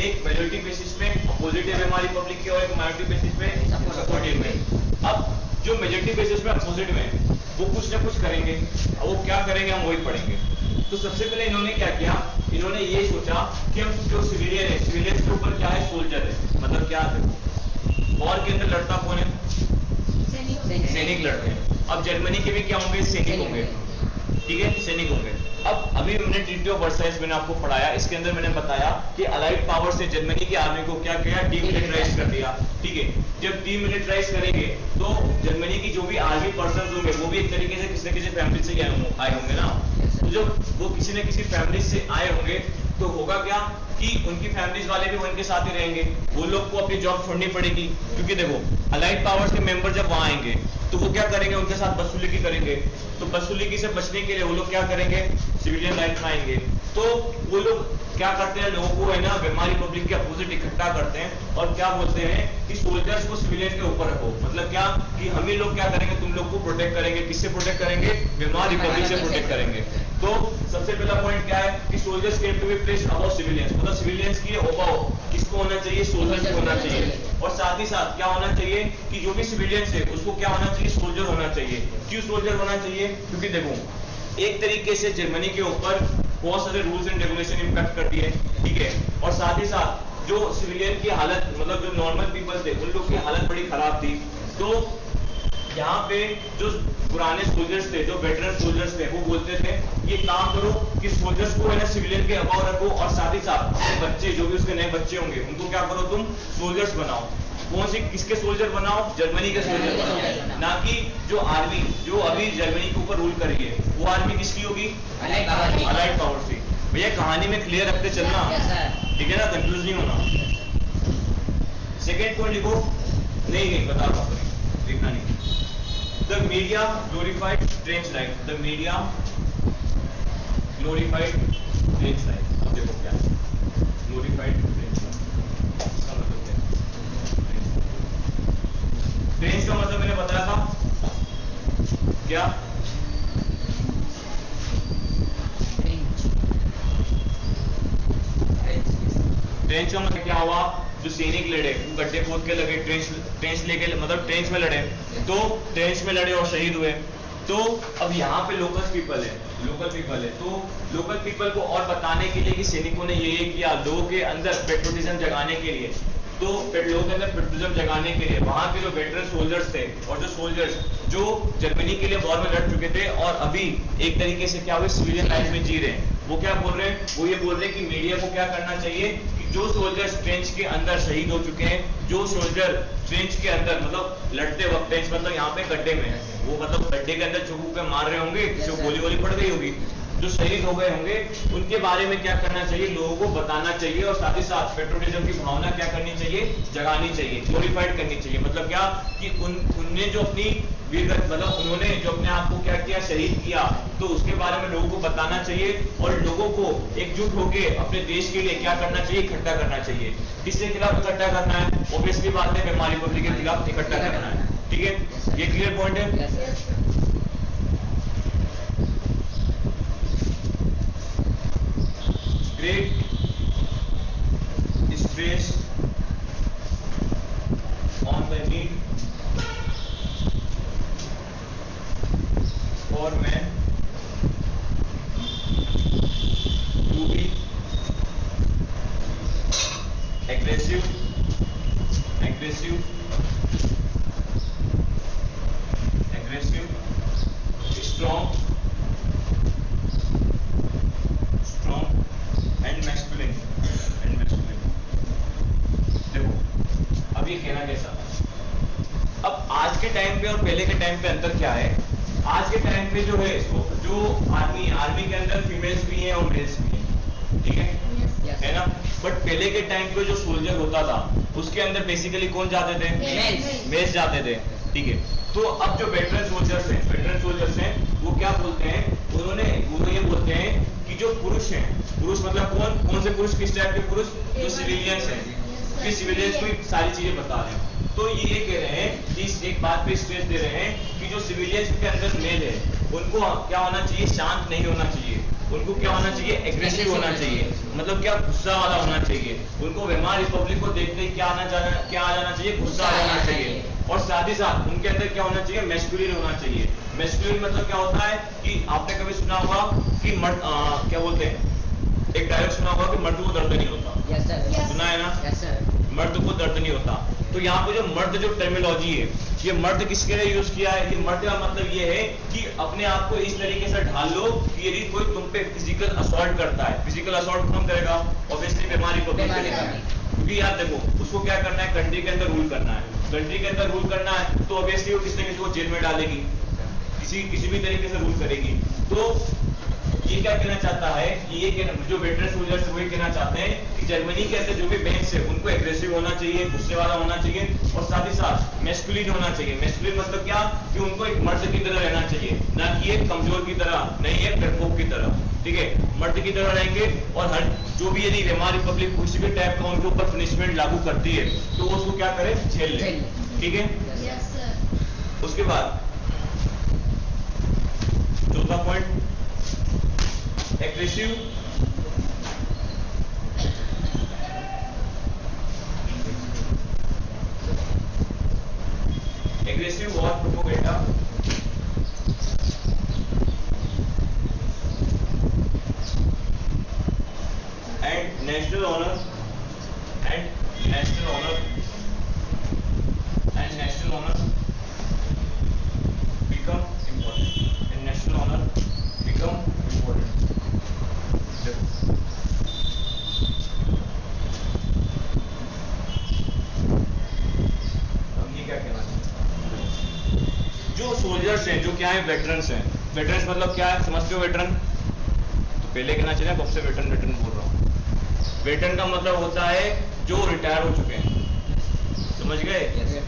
एक मेजॉरिटी बेसिस पे अपोजिट है वेमार रिपब्लिक के, और एक माइनॉरिटी बेसिस पे सपोर्टिव में। अब जो मेजॉरिटी बेसिस पे अपोजिट में वो कुछ ना कुछ करेंगे, और वो क्या करेंगे हम वही पढ़ेंगे। तो सबसे पहले इन्होंने क्या किया, इन्होंने ये सोचा कि हम जो सिविलियन है, सिविलियन के ऊपर क्या है, सोल्जर है। मतलब क्या है, वॉर के अंदर लड़ता कौन है, सैनिक लड़ते हैं। अब जर्मनी के भी क्या होंगे, सैनिक होंगे, ठीक है, सैनिक होंगे। अब अभी हमने ट्रीटी ऑफ वर्साइल्स मैंने आपको पढ़ाया, इसके अंदर मैंने बताया कि अलाइड पावर से जर्मनी की आर्मी को क्या किया, डीमिलिटराइज कर दिया, ठीक है। जब डीमिलिटराइज करेंगे तो जर्मनी की जो भी आर्मी पर्सन होंगे वो भी एक तरीके से किसी न किसी फैमिली से आए होंगे ना। तो जब वो किसी न किसी फैमिली से आए होंगे तो होगा क्या कि उनकी फैमिलीज वाले भी उनके साथ ही रहेंगे। वो लोग को अपनी जॉब छोड़नी पड़ेगी, क्योंकि देखो अलाइड पावर्स के मेंबर जब वहां आएंगे तो वो क्या करेंगे, उनके साथ बदसलूकी करेंगे। तो बदसलूकी से बचने के लिए वो लोग क्या करेंगे, सिविलियन लाइफ में आएंगे। तो वो लोग क्या करते हैं, लोगों को है ना वेमार रिपब्लिक के अपोजिट इकट्ठा करते हैं और क्या बोलते हैं कि सोल्जर्स को सिविलियन के ऊपर रखो। मतलब क्या कि हम ही लोग क्या करेंगे, तुम लोग को प्रोटेक्ट करेंगे। किससे प्रोटेक्ट करेंगे, वेमार रिपब्लिक से प्रोटेक्ट करेंगे। तो सबसे पहला पॉइंट क्या है कि soldiers came to be placed above civilians. मतलब सिविलियंस की अबव किसको होना चाहिए, सोल्जर्स को होना चाहिए। और साथ ही साथ क्या होना चाहिए कि जो भी सिविलियंस है उसको क्या होना चाहिए, सोल्जर होना चाहिए। क्यों सोल्जर होना चाहिए, क्योंकि देखो एक तरीके से जर्मनी के ऊपर बहुत सारे रूल्स एंड रेगुलेशन इम्पैक्ट करती है, ठीक है। और साथ ही साथ जो सिविलियन की हालत, मतलब जो नॉर्मल पीपल थे उन लोग की हालत बड़ी खराब थी। तो यहाँ पे जो पुराने सोल्जर्स थे, जो वेटरन सोल्जर्स थे, वो बोलते थे ये काम करो कि सोल्जर्स को है ना सिविलियन के अबाव रखो, और साथ ही साथ बच्चे जो भी उसके नए बच्चे होंगे उनको क्या करो, तुम सोल्जर्स बनाओ। कौन से, किसके सोल्जर बनाओ, जर्मनी के सोल्जर बनाओ। ना कि जो आर्मी जो अभी जर्मनी के ऊपर रूल कर रही है वो आर्मी किसकी होगी, अलाइड पावर की। भैया कहानी में क्लियर रखते चलना, ठीक है ना, कंफ्यूज नहीं होना। सेकेंड पॉइंट लिखो, नहीं बता रहा हूं, लिखना नहीं। The media glorified trench life, the media glorified trench life. अब देखो क्या ग्लोरीफाइड ट्रेंच लाइफ, इसका मतलब क्या है? ट्रेंच का मतलब मैंने बताया था क्या? ट्रेंच का मतलब क्या हुआ? जो सैनिक लड़े, गड्ढे खोद के लगे, ट्रेंच लेके, मतलब ट्रेंच में लड़े, तो ट्रेंच में लड़े और शहीद हुए। तो अब यहाँ पे लोकल पीपल है, तो लोकल पीपल को और बताने के लिए कि सैनिकों ने ये किया, लोगों के अंदर पेट्रोटिज्म जगाने के लिए, तो लोगों के अंदर पेट्रोटिज्म जगाने के लिए वहां के जो वेटरन सोल्जर्स थे और जो सोल्जर्स जो जर्मनी के लिए वॉर में लड़ चुके थे और अभी एक तरीके से क्या हुए सिविलियन लाइफ में जी रहे हैं, वो क्या बोल रहे हैं? वो ये बोल रहे हैं कि मीडिया को क्या करना चाहिए कि जो सोल्जर्स ट्रेंच के अंदर शहीद हो चुके हैं, जो सोल्जर ट्रेंच के अंदर मतलब लड़ते वक्त, ट्रेंच मतलब यहाँ पे गड्ढे में, वो मतलब गड्ढे के अंदर चुकू के मार रहे होंगे, किसी को गोली पड़ गई होगी, जो शहीद हो गए होंगे, उनके बारे में क्या करना चाहिए? लोगों को बताना चाहिए और साथ ही साथ पेट्रोटिज्म की भावना क्या करनी चाहिए? जगानी चाहिए, ग्लोरीफाइड करनी चाहिए। मतलब क्या कि उनने जो अपनी वीरगति, मतलब उन्होंने जो अपने आप को क्या किया, शहीद किया, तो उसके बारे में लोगों को बताना चाहिए और लोगों को एकजुट होकर अपने देश के लिए क्या करना चाहिए? इकट्ठा करना चाहिए। किसके खिलाफ इकट्ठा करना है? ऑब्वियसली बात है, बेमारी पब्लिक के खिलाफ इकट्ठा करना है। ठीक है, ये क्लियर पॉइंट है। Great stress on the need for men to be aggressive, strong and masculine। देखो अब ये कहना कैसा, अब आज के टाइम पे और पहले के टाइम पे अंतर क्या है? आज के टाइम पे जो है, जो आर्मी के अंदर फीमेल्स भी हैं और मेल्स भी हैं, ठीक है ना? बट पहले के टाइम पे जो सोल्जर होता था उसके अंदर बेसिकली कौन जाते थे? मेल्स जाते थे, ठीक है। तो अब जो वेटरन सोल्जर्स हैं वो क्या बोलते हैं? वो ये बोलते हैं कि जो पुरुष हैं, पुरुष मतलब कौन से पुरुष, किस टाइप के पुरुष? जो सिविलियंस हैं, कि सिविलियंस को सारी चीजें बता रहे हैं। तो ये कह रहे हैं कि इस एक बात पे स्ट्रेस दे रहे हैं कि जो सिविलियंस के अंदर मेल है उनको क्या होना चाहिए? शांत नहीं होना चाहिए, उनको क्या होना चाहिए? एग्रेसिव होना चाहिए, मतलब क्या गुस्सा वाला होना चाहिए। उनको वेमार रिपब्लिक को देखते ही क्या आ जाना चाहिए? गुस्सा आ जाना चाहिए। और साथ ही साथ उनके अंदर क्या होना चाहिए? मैस्कुलिन होना चाहिए। मैस्कुलिन मतलब क्या होता है कि आपने कभी सुना होगा कि क्या बोलते हैं, एक डायलॉग सुना होगा कि मर्द को दर्द नहीं होता। Yes, sir. सुना है ना? Yes, sir. मर्द को दर्द नहीं होता। तो यहाँ पे जो मर्द जो टर्मिनोलॉजी है, ये मर्द किसके लिए यूज किया है? कि मर्द का मतलब ये है कि अपने आप को इस तरीके से ढाल लो कि यदि कोई तुम पे फिजिकल असॉल्ट करता है, फिजिकल असॉल्ट कौन करेगा? ऑब्वियसली बीमारी को करेगा। क्योंकि यार देखो, उसको क्या करना है? कंट्री के अंदर रूल करना है। कंट्री के अंदर रूल करना है तो ऑब्वियसली वो किसी न किसी को जेल में डालेगी, किसी भी तरीके से रूल करेगी। तो ये क्या कहना चाहता है कि ये जो वेटरन सोल्जर्स वही कहना चाहते हैं कि जर्मनी के अंदर जो भी मेंस है उनको एग्रेसिव होना चाहिए, गुस्से वाला होना चाहिए और साथ ही साथ मैस्कुलिन होना चाहिए। मैस्कुलिन मतलब क्या? कि उनको एक मर्द की तरह रहना चाहिए, ना कि एक कमजोर की तरह, नहीं एक डरपोक की तरह, ठीक है? मर्द की तरह रहेंगे और हर जो भी यदि वेमार रिपब्लिक किसी भी टाइप का उनके ऊपर पनिशमेंट लागू करती है तो वो उसको क्या करे? झेल ले, ठीक है? उसके बाद चौथा point, aggressive war propaganda and national honour become important। जो सोल्जर्स हैं, जो क्या है? वेटरन्स हैं। वेटरन्स मतलब क्या है? समझते हो वेटरन? तो पहले कहना चाहिए कब से वेटरन बोल रहा हूँ। वेटरन का मतलब होता है जो रिटायर हो चुके हैं, समझ गए?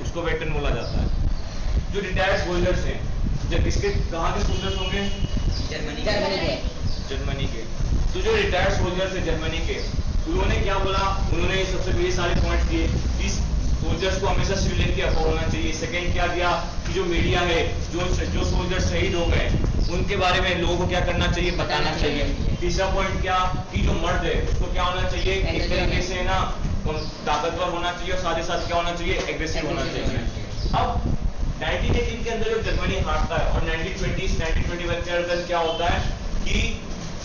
उसको वेटरन बोला जाता है। जो रिटायर्ड सोल्जर्स हैं, जब किसके कहाँ के सोल्जर्स होंगे? जर्मनी के। तो जो रिटायर्ड सोल्जर्स है जर्मनी के, उन्होंने क्या बोला? उन्होंने सबसे पहले सारे पॉइंट किए कि सोल्जर्स को हमेशा सिविलियन की अफवाह होना चाहिए। सेकंड क्या किया कि जो मीडिया है, जो सोल्जर शहीद हो गए उनके बारे में लोगों को क्या करना चाहिए? बताना चाहिए। तीसरा पॉइंट क्या कि जो मर्द है उसको क्या होना चाहिए? एक तरीके से ना ताकतवर होना चाहिए और साथ ही साथ क्या होना चाहिए? एग्रेसिव होना चाहिए। अब 1918 के अंदर जब जर्मनी हारता है और 1921 के अंदर क्या होता है कि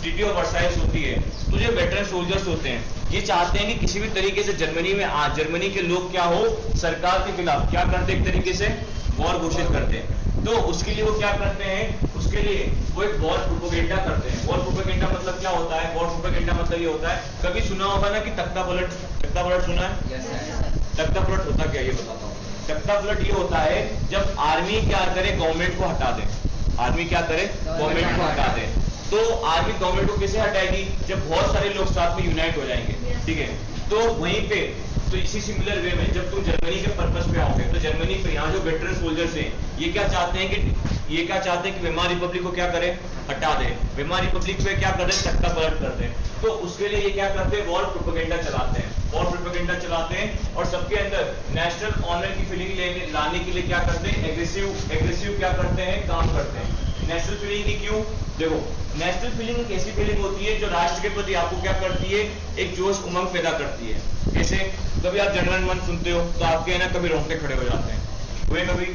ट्रीटी ऑफ वर्साइल्स होती है, तो जो वेटरन सोल्जर्स होते हैं ये चाहते हैं कि किसी भी तरीके से जर्मनी के लोग क्या हो, सरकार के खिलाफ क्या करते, एक तरीके से वॉर घोषित करते हैं। तो उसके लिए वो क्या करते हैं? उसके लिए वो एक वॉर प्रोपेगेंडा करते हैं। वॉर प्रोपेगेंडा मतलब क्या होता है? वॉर प्रोपेगेंडा मतलब ये होता है, कभी सुना होगा ना कि तख्ता पलट सुना है? तख्ता पलट होता क्या, ये बताता हूँ। तख्ता पलट ये होता है जब आर्मी क्या करे? गवर्नमेंट को हटा दे। आर्मी क्या करे? गवर्नमेंट को हटा दे। तो आर्मी गवर्नमेंट को कैसे हटाएगी? जब बहुत सारे लोग साथ में यूनाइट हो जाएंगे, ठीक है? तो वहीं पे तो इसी सिमिलर वे में जब तुम जर्मनी के पर्पस पे आओगे तो जर्मनी पे यहाँ जो वेटरन सोल्जर्स हैं ये क्या चाहते हैं कि वेमार रिपब्लिक को क्या करे? हटा दे। वेमार रिपब्लिक पे क्या कर दे? तख्ता पलट कर दे। तो उसके लिए ये क्या करते हैं? वॉर प्रोपेगेंडा चलाते हैं। वॉर प्रोपेगेंडा चलाते हैं और सबके अंदर नेशनल ऑनर की फीलिंग लाने के लिए क्या करते हैं? एग्रेसिव क्या करते हैं? काम करते हैं। नेशनल फीलिंग की क्यों? देखो, नेशनल फीलिंग एक ऐसी फीलिंग होती है जो राष्ट्र के प्रति आपको क्या करती है? एक जोश उमंग पैदा करती है। जैसे कभी आप जनगण मन सुनते हो तो आपके ना कभी रोंगटे खड़े हो जाते हैं, हुए कभी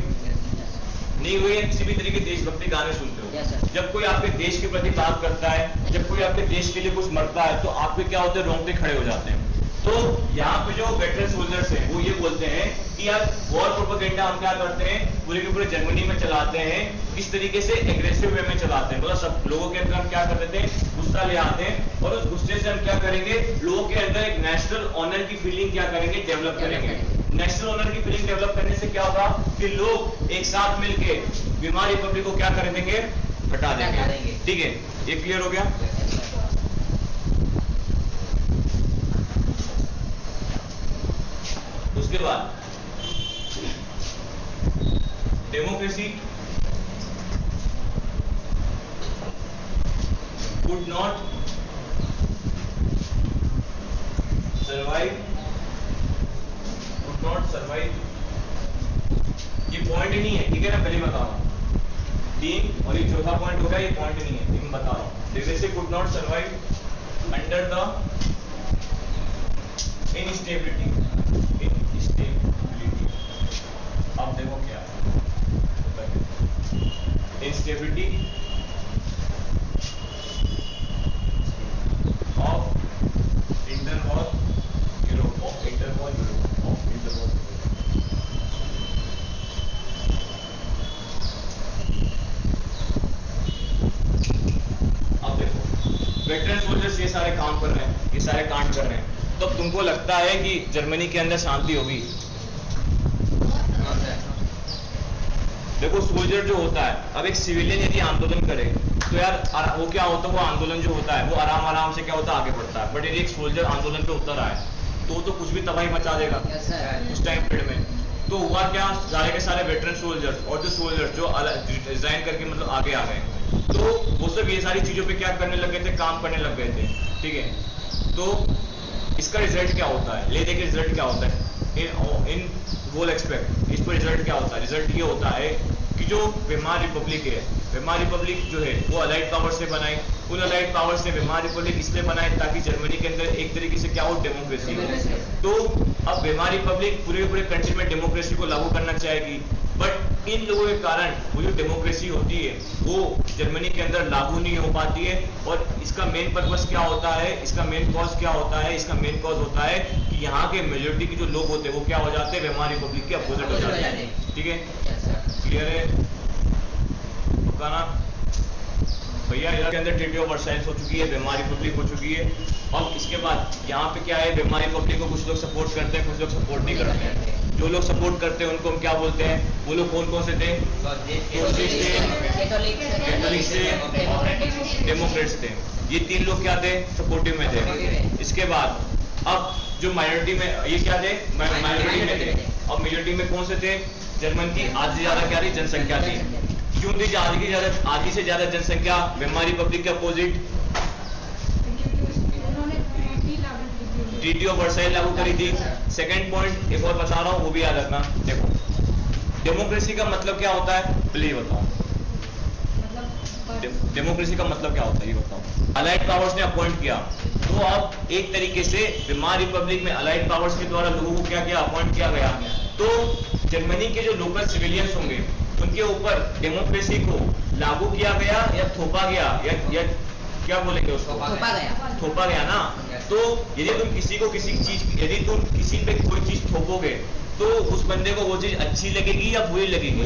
नहीं हुए? किसी भी तरीके देशभक्ति गाने सुनते हो, जब कोई आपके देश के प्रति बात करता है, जब कोई आपके देश के लिए कुछ मरता है तो आपके क्या होते हैं? रोंगटे खड़े हो जाते हैं। तो यहाँ पे जो वेटरन सोल्जर्स हैं वो ये बोलते हैं कि यार वॉर प्रोपेगेंडा हम क्या करते हैं? पूरे के पूरे जर्मनी में चलाते हैं। किस तरीके से? एग्रेसिव वे में चलाते हैं। मतलब सब लोगों के अंदर हम क्या कर देते हैं? गुस्सा ले आते हैं और उस गुस्से से हम क्या करेंगे? लोगों के अंदर एक नेशनल ऑनर की फीलिंग क्या करेंगे? डेवलप करेंगे। नेशनल ऑनर की फीलिंग डेवलप करने से क्या होगा कि लोग एक साथ मिलके वेमार रिपब्लिक को क्या कर देंगे? हटा देंगे। ठीक है, ये क्लियर हो गया? उसके बाद डेमोक्रेसी could not survive। ये पॉइंट ही नहीं है, ठीक है ना? पहले बता रहा हूं, 3 और ये चौथा पॉइंट होगा, ये पॉइंट नहीं है, मैं बता रहा हूं। Democracy could not survive under the instability. अब देखो क्या इंस्टेबिलिटी ऑफ इंटरवॉल यूरोप। अब देखो वेटरन सोल्जर्स ये सारे काम कर रहे हैं, ये सारे कांड कर रहे हैं, तो तुमको लगता है कि जर्मनी के अंदर शांति होगी? देखो, सोल्जर जो होता है, अब एक सिविलियन यदि आंदोलन करे तो यार वो क्या होता है? वो आंदोलन जो होता है वो आराम से क्या होता है? आगे बढ़ता है। बट यदि एक सोल्जर आंदोलन पे उतर आए तो कुछ भी तबाही मचा देगा उस टाइम पीरियड में। तो हुआ क्या? सारे के सारे वेटरन सोल्जर्स और जो सोल्जर्स जो रिजाइन करके मतलब आगे आ गए, तो वो सब ये सारी चीजों पे क्या करने लग गए थे? काम करने लग गए थे। ठीक है, तो इसका रिजल्ट क्या होता है? ले देखिए रिजल्ट क्या होता है इन वोल एक्सपेक्ट। इस पर रिजल्ट क्या होता है? रिजल्ट ये होता है कि जो वेमार रिपब्लिक है, वेमार रिपब्लिक जो है वो अलाइड पावर से बनाई। उन अलाइड पावर से वेमार रिपब्लिक इसलिए बनाए ताकि जर्मनी के अंदर एक तरीके से क्या हो? डेमोक्रेसी हो। तो अब वेमार रिपब्लिक पूरे कंट्री में डेमोक्रेसी को लागू करना चाहेगी, बट इन लोगों के कारण वो जो डेमोक्रेसी होती है वो जर्मनी के अंदर लागू नहीं हो पाती है। और इसका मेन पर्पस क्या होता है? इसका मेन कॉज क्या होता है? इसका मेन कॉज होता है कि यहाँ के मेजोरिटी के जो लोग होते हैं वो क्या हो जाते हैं? वेमार रिपब्लिक के अपोजिट हो जाते हैं। ठीक है, क्लियर है? ना भैया, इधर के अंदर ट्रीटी ऑफ वर्साइल्स हो चुकी है, वेमार रिपब्लिक हो चुकी है। और इसके बाद यहाँ पे क्या है? वेमार रिपब्लिक को कुछ लोग सपोर्ट करते हैं, कुछ लोग सपोर्ट नहीं करते हैं। जो लोग सपोर्ट करते हैं उनको हम क्या बोलते हैं? वो लोग कौन कौन से थे? कैथोलिक थे, डेमोक्रेट्स थे। ये 3 लोग क्या थे? सपोर्टिव में थे। इसके बाद अब जो माइनॉरिटी में ये क्या थे, माइनॉरिटी में थे, और मेजोरिटी में कौन से थे, जर्मन की आधी से ज्यादा क्या थी, जनसंख्या थी। क्यों थी आधी से ज्यादा जनसंख्या वेमार रिपब्लिक के अपोजिट? ट्रीटी ऑफ वर्साइल लागू करी थी। सेकंड पॉइंट एक और बता रहा हूं, वो भी याद रखना। देखो डेमोक्रेसी का मतलब क्या होता है, पहले ये बताओ। डेमोक्रेसी का मतलब क्या होता है ये बताओ। अलाइड पावर्स ने अपॉइंट किया, तो अब एक तरीके से वेमार रिपब्लिक में अलाइड पावर्स के द्वारा लोगों को क्या किया, अपॉइंट किया गया। तो जर्मनी के जो लोकल सिविलियंस होंगे उनके ऊपर डेमोक्रेसी को लागू किया गया या थोपा गया, या क्या बोलेंगे उसको, थोपा गया ना। तो यदि तुम किसी को किसी चीज, यदि तुम किसी पे कोई चीज थोपोगे तो उस बंदे को वो चीज अच्छी लगेगी या बुरी लगेगी।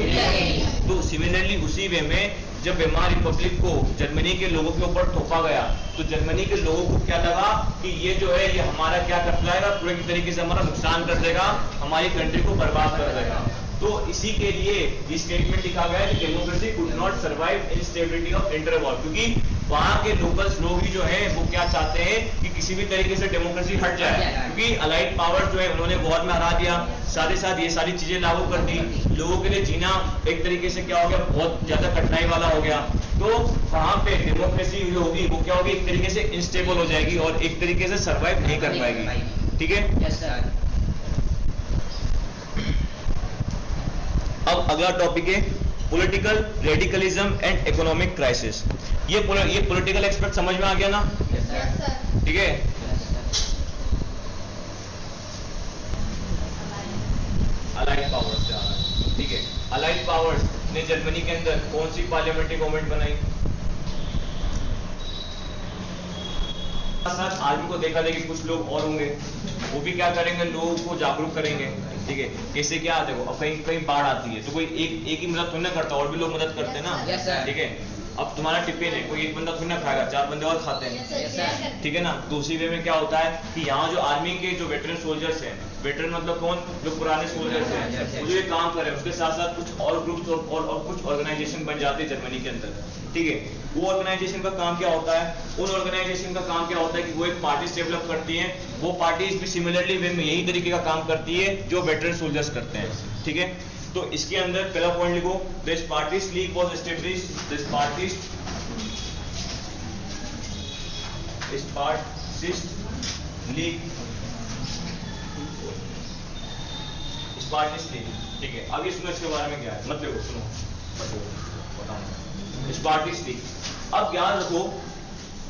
तो सिमिलरली उसी वे में जब वेमार रिपब्लिक को जर्मनी के लोगों के ऊपर थोपा गया तो जर्मनी के लोगों को क्या लगा कि ये जो है ये हमारा क्या कर लाएगा, पूरे तरीके से हमारा नुकसान कर देगा, हमारी कंट्री को बर्बाद कर देगा। तो इसी के लिए ये स्टेटमेंट लिखा गया है कि democracy could not survive in stability of interwar, क्योंकि वहां के लोकल्स लोग ही जो है वो क्या चाहते हैं कि किसी भी तरीके से डेमोक्रेसी हट जाए, क्योंकि अलाइड पावर जो है उन्होंने वॉर में हरा दिया, साथ ही साथ ये सारी चीजें लागू कर दी, लोगों के लिए जीना एक तरीके से क्या हो गया, बहुत ज्यादा कठिनाई वाला हो गया। तो वहां पे डेमोक्रेसी जो होगी वो क्या होगी, एक तरीके से इनस्टेबल हो जाएगी और एक तरीके से सर्वाइव नहीं कर पाएगी। ठीक है, अब अगला टॉपिक है political radicalism and economic crisis. ये पॉलिटिकल एस्पेक्ट समझ में आ गया ना? ठीक है, अलाइड पावर्स से आ रहा है। ठीक है, अलाइड पावर्स ने जर्मनी के अंदर कौन सी पार्लियामेंट्री गवर्नमेंट बनाई? साथ आर्मी को देखा देखी कुछ लोग और होंगे, वो भी क्या करेंगे, लोगों को जागरूक करेंगे। ठीक है, कैसे क्या, देखो अब कहीं कहीं बाढ़ आती है तो कोई एक ही मदद थोड़ी ना करता, और भी लोग मदद करते हैं ना। ठीक है, अब तुम्हारा टिफिन है, कोई एक बंदा थोड़ी ना खाएगा, 4 बंदे और खाते हैं। ठीक है ना। दूसरी वे में क्या होता है कि यहाँ जो आर्मी के जो वेटरन सोल्जर्स हैं, वेटरन मतलब कौन, जो पुराने सोल्जर्स हैं, वो जो ये काम कर रहे हैं, उसके साथ साथ कुछ और ग्रुप्स और कुछ ऑर्गेनाइजेशन बन जाते हैं जर्मनी के अंदर। ठीक है, वो ऑर्गेनाइजेशन का काम क्या होता है, उन ऑर्गेनाइजेशन का काम क्या होता है कि वो एक पार्टीज डेवलप करती हैं, वो पार्टीज भी सिमिलरली वे में यही तरीके का काम करती है जो वेटरन सोल्जर्स करते हैं। ठीक है, तो इसके अंदर पहला पॉइंट लिखो, the Spartacist league was established, the Spartacist league, Spartacist league. ठीक है, अभी सुनो इसके बारे में क्या है, मत देखो, सुनो बताऊं। स्पार्टिस्ट लीग, अब याद रखो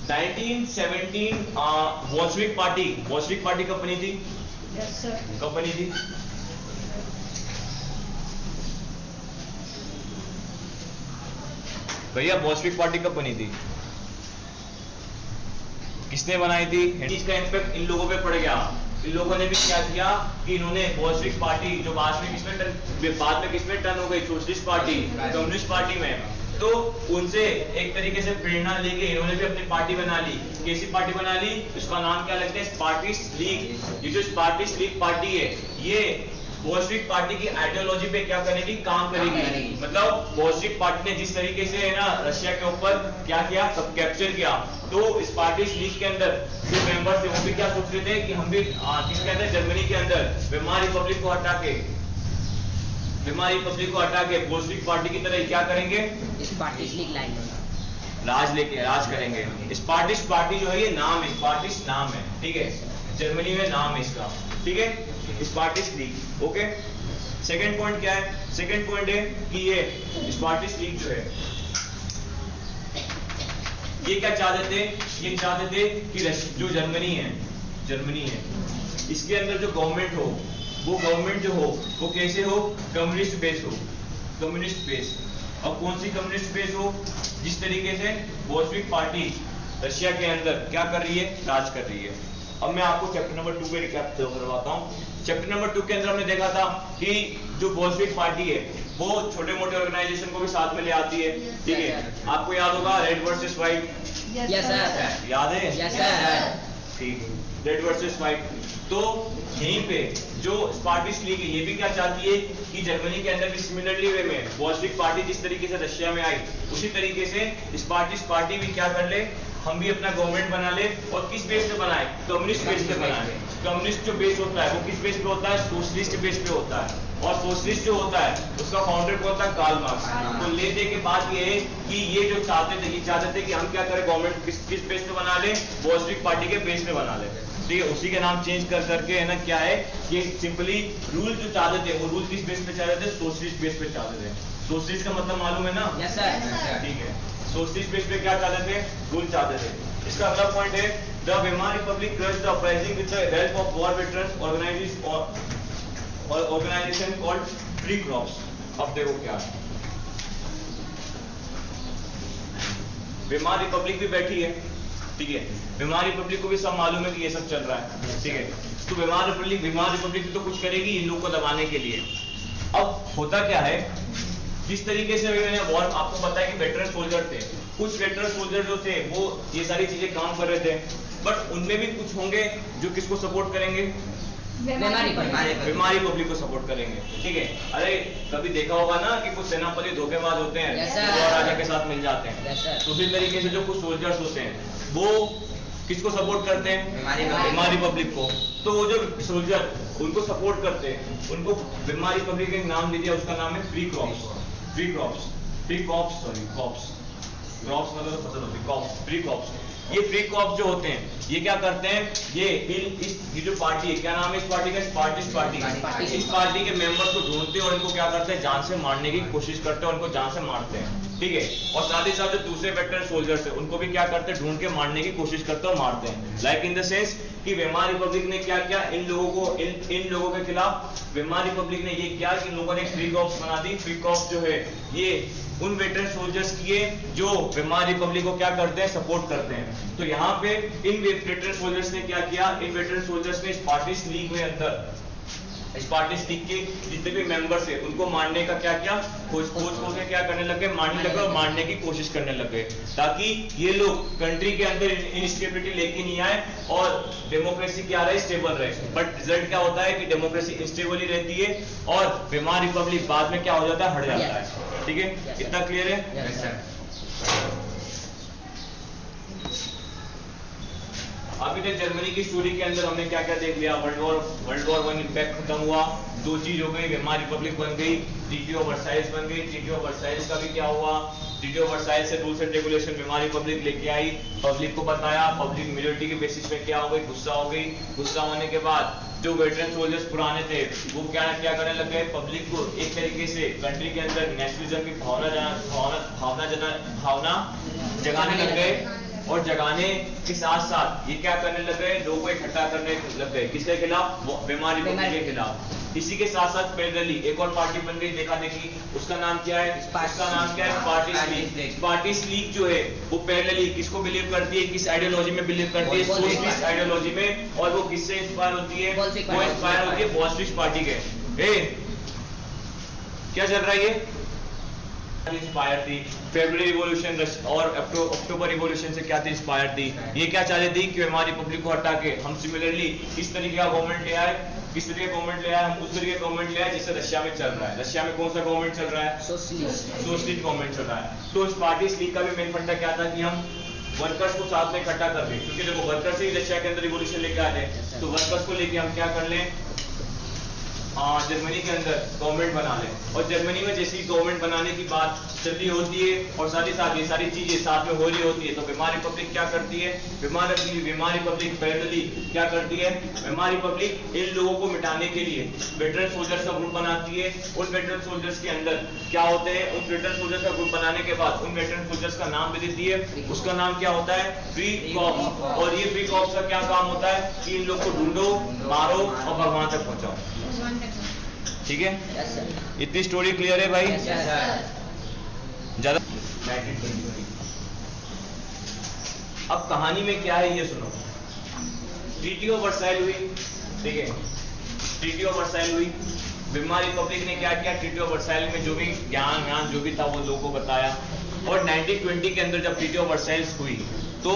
1917 बोल्शेविक पार्टी कब बनी थी? कब बनी थी? भैया बोल्शेविक पार्टी कब बनी थी, किसने बनाई थी? इसका इम्पैक्ट इन लोगों पे पड़ गया। इन लोगों ने भी क्या किया कि इन्होंने बोल्शेविक पार्टी जो बाद में किसमें टर्न हो गई, सोशलिस्ट पार्टी, कम्युनिस्ट पार्टी में, तो उनसे एक तरीके से प्रेरणा लेके इन्होंने भी अपनी पार्टी बना ली। कैसी पार्टी बना ली? उसका नाम क्या लगता है? स्पार्टिस्ट लीग। ये जो स्पार्टिस्ट लीग पार्टी है ये बोल्शेविक पार्टी की आइडियोलॉजी पे क्या करेगी, काम करेगी। मतलब बोल्शेविक पार्टी ने जिस तरीके से है ना रशिया के ऊपर क्या किया, सब कैप्चर किया, तो स्पार्टिस्ट लीग के अंदर जो मेंबर्स थे वो भी क्या सोच रहे थे कि हम भी किसके अंदर, जर्मनी के अंदर वेमार रिपब्लिक को हटा के बोल्शेविक पार्टी की तरह क्या करेंगे, स्पार्टिस्ट लीग लाइन राज करेंगे। स्पार्टिस्ट पार्टी जो है ये नाम है, स्पार्टिस्ट नाम है। ठीक है, जर्मनी में नाम है इसका। ठीक है, स्पार्टिस्ट लीग। ओके, सेकंड पॉइंट क्या है? सेकंड पॉइंट है कि ये स्पार्टिस्ट लीग जो है ये क्या चाहते थे, ये चाहते थे कि जो जर्मनी है इसके अंदर जो गवर्नमेंट हो, वो गवर्नमेंट जो हो वो कैसे हो, कम्युनिस्ट बेस हो, कम्युनिस्ट बेस। और कौन सी कम्युनिस्ट बेस हो? जिस तरीके से बोल्शेविक पार्टी रशिया के अंदर क्या कर रही है, राज कर रही है। अब मैं आपको चैप्टर नंबर 2 पे रिकैप करवाता हूँ। चैप्टर नंबर 2 के अंदर हमने देखा था कि जो बोल्शेविक पार्टी है वो छोटे मोटे ऑर्गेनाइजेशन को भी साथ में ले आती है। ठीक है, आपको याद होगा रेड वर्सेस व्हाइट, याद है? ठीक, रेड वर्सेस व्हाइट। तो यहीं पे जो स्पार्टिस्ट लीग है ये भी क्या चाहती है कि जर्मनी के अंदर भी सिमिलरली वे में बोल्शेविक पार्टी जिस तरीके से रशिया में आई उसी तरीके से स्पार्टिस्ट पार्टी भी क्या कर ले, हम भी अपना गवर्नमेंट बना ले, और किस बेस पे बनाए? कम्युनिस्ट बेस पे बनाए। कम्युनिस्ट जो बेस होता है वो किस बेस पे होता है? सोशलिस्ट बेस पे होता है। और सोशलिस्ट जो होता है उसका फाउंडर कौन था? Karl Marx. तो लेने के बाद ये है कि ये जो चाहते थे, ये चाहते थे कि हम क्या करें, गवर्नमेंट किस बेस पे बना ले? बोल्शेविक पार्टी के बेस पे बना ले। ठीक है, उसी के नाम चेंज कर करके है ना, क्या है कि सिंपली रूल जो चाहते थे वो रूल किस बेस पे चाहते थे? सोशलिस्ट बेस पे चाहते थे। सोशलिस्ट का मतलब मालूम है ना? Yes sir. ठीक है, सोशलिस्ट बेस पे क्या चाहते थे? रूल चाहते थे। इसका अगला पॉइंट है the Weimar republic crushed the uprising with the help of war veterans organisation called Freikorps. अब देखो क्या है, वेमार रिपब्लिक भी बैठी है, ठीक है, वेमार रिपब्लिक को भी सब मालूम है कि ये सब चल रहा है, ठीक है। तो वेमार रिपब्लिक तो कुछ करेगी इन लोगों को दबाने के लिए। अब होता क्या है, जिस तरीके से मैंने वॉर आपको पता है कि वेटरन सोल्जर थे, कुछ वेटरन सोल्जर जो थे वो ये सारी चीजें काम कर रहे थे, बट उनमें भी कुछ होंगे जो किसको सपोर्ट करेंगे? बीमारी पब्लिक को सपोर्ट करेंगे, ठीक है। अरे कभी देखा होगा ना कि कुछ सेनापति धोखेबाज होते हैं, और राजा के साथ मिल जाते हैं। तो उसी तरीके से जो कुछ सोल्जर्स होते हैं वो किसको सपोर्ट करते हैं? बीमारी पब्लिक को। तो वो जो सोल्जर उनको सपोर्ट करते हैं, उनको बीमारी पब्लिक का नाम दे दिया, उसका नाम है फ्री क्रॉप्स। फ्री क्रॉप्स मतलब फसल होती है, फ्री क्रॉप्स। ये फ्री क्रॉप्स जो होते हैं ये क्या करते हैं, ये जो पार्टी है, क्या नाम है इस पार्टी का? स्पार्टिस्ट पार्टी। इस पार्टी के मेंबर्स को ढूंढते हैं और इनको क्या करते हैं? जान से मारने की कोशिश करते हैं, उनको जान से मारते हैं, ठीक है। और साथ ही साथ जो दूसरे वेटरन सोल्जर्स है उनको भी क्या करते हैं? ढूंढ के मारने की कोशिश करते हैं और मारते हैं। लाइक इन द सेंस कि वेमार रिपब्लिक ने क्या किया, इन लोगों के खिलाफ वेमार रिपब्लिक ने ये किया कि लोगों ने फ्री क्रॉप्स बना दी। फ्री क्रॉप्स जो है ये उन वेटरन सोल्जर्स किए जो वेमार रिपब्लिक को क्या करते हैं? सपोर्ट करते हैं। तो यहाँ पे इन वेटरन सोल्जर्स ने क्या किया, इन वेटरन सोल्जर्स ने स्पार्टिस्ट लीग में अंदर स्पार्टिस्ट लीग के जितने भी मेंबर्स है उनको मारने का क्या किया? खोज के क्या करने लगे? मारने लगे और मारने की कोशिश करने लगे, ताकि ये लोग कंट्री के अंदर इंस्टेबिलिटी लेके नहीं आए और डेमोक्रेसी क्या रहे? स्टेबल रहे। बट रिजल्ट क्या होता है कि डेमोक्रेसी इंस्टेबल ही रहती है और वेमार रिपब्लिक बाद में क्या हो जाता है? हट जाता है, ठीक है। इतना क्लियर है? अभी तक जर्मनी की स्टोरी के अंदर हमने क्या क्या देख लिया? वर्ल्ड वॉर 1 इम्पैक्ट खत्म हुआ, दो चीज हो गई, वेमार रिपब्लिक बन गई, ट्रीटी ऑफ वर्साइल्स बन गई। ट्रीटी ऑफ वर्साइल्स का भी क्या हुआ? ट्रीटी ऑफ वर्साइल्स से rules and regulation Weimar Republic लेके आई, पब्लिक को बताया, पब्लिक मेजॉरिटी के बेसिस पे क्या हो गई? गुस्सा हो गई। गुस्सा होने के बाद जो वेटरन सोल्जर्स पुराने थे वो क्या करने लग गए? पब्लिक को एक तरीके से कंट्री के अंदर नेशनलिज्म की भावना जगाने लग गए, और जगाने के साथ साथ ये क्या करने लग गए? लोगों को इकट्ठा करने लग गए। किसके खिलाफ? वेमार रिपब्लिक के खिलाफ। इसी के साथ साथ पैरेलली एक और पार्टी बन गई, देखा देखी, उसका नाम क्या है? उसका नाम क्या है? स्पार्टिस्ट लीग। स्पार्टिस्ट लीग जो है वो पैरेलली किसको बिलीव करती है? किस आइडियोलॉजी में बिलीव करती है? सोशलिस्ट आइडियोलॉजी में। और वो किससे इंस्पायर होती है? वो इंस्पायर होती है बोल्शेविक पार्टी के। क्या चल रहा है ये? इंस्पायर थी फरवरी रिवॉल्यूशन और अक्टूबर रिवॉल्यूशन से क्या थी? इंस्पायर थी। ये क्या चाहती थी कि हमारी रिपब्लिक को हटा के हम सिमिलरली इस तरीके का गवर्नमेंट ले आए, किस तरीके गवर्नमेंट ले आए? हम उस तरीके गवर्नमेंट ले आए जैसे रशिया में चल रहा है। रशिया में कौन सा गवर्नमेंट चल रहा है? सोशलिस्ट गवर्नमेंट चल रहा है। तो स्पार्टिस्ट लीग का भी मेन फंडा क्या था कि हम वर्कर्स को साथ में इकट्ठा कर दें, क्योंकि देखो वर्कर्स ही रशिया के अंदर रिवॉल्यूशन लेके आते हैं, तो वर्कर्स को लेके हम क्या कर लें? जर्मनी के अंदर गवर्नमेंट बना ले। और जर्मनी में जैसी गवर्नमेंट बनाने की बात चल रही होती है और साथ ही साथ ये सारी चीजें साथ में हो रही होती है, तो वेमार रिपब्लिक क्या करती है? वेमार रिपब्लिक पैरेलली क्या करती है? वेमार रिपब्लिक इन लोगों को मिटाने के लिए वेटरन सोल्जर्स का ग्रुप बनाती है। उन वेटरन सोल्जर्स के अंदर क्या होते हैं? उन वेटरन सोल्जर्स का ग्रुप बनाने के बाद उन वेटरन सोल्जर्स का नाम भी देती है। उसका नाम क्या होता है? Free crops. और ये फ्री क्रॉप्स का क्या काम होता है कि इन लोग को ढूंढो, मारो और भगवान तक पहुंचाओ। ठीक है, इतनी स्टोरी क्लियर है भाई? ज्यादा अब कहानी में क्या है ये सुनो। ट्रीटी ऑफ वर्साइल हुई, ठीक है, ट्रीटी ऑफ वर्साइल हुई। वेमार रिपब्लिक ने क्या किया? ट्रीटी ऑफ वर्साइल में जो भी ज्ञान जो भी था वो लोगों को बताया। और 1920 के अंदर जब ट्रीटी ऑफ वर्साइल्स हुई तो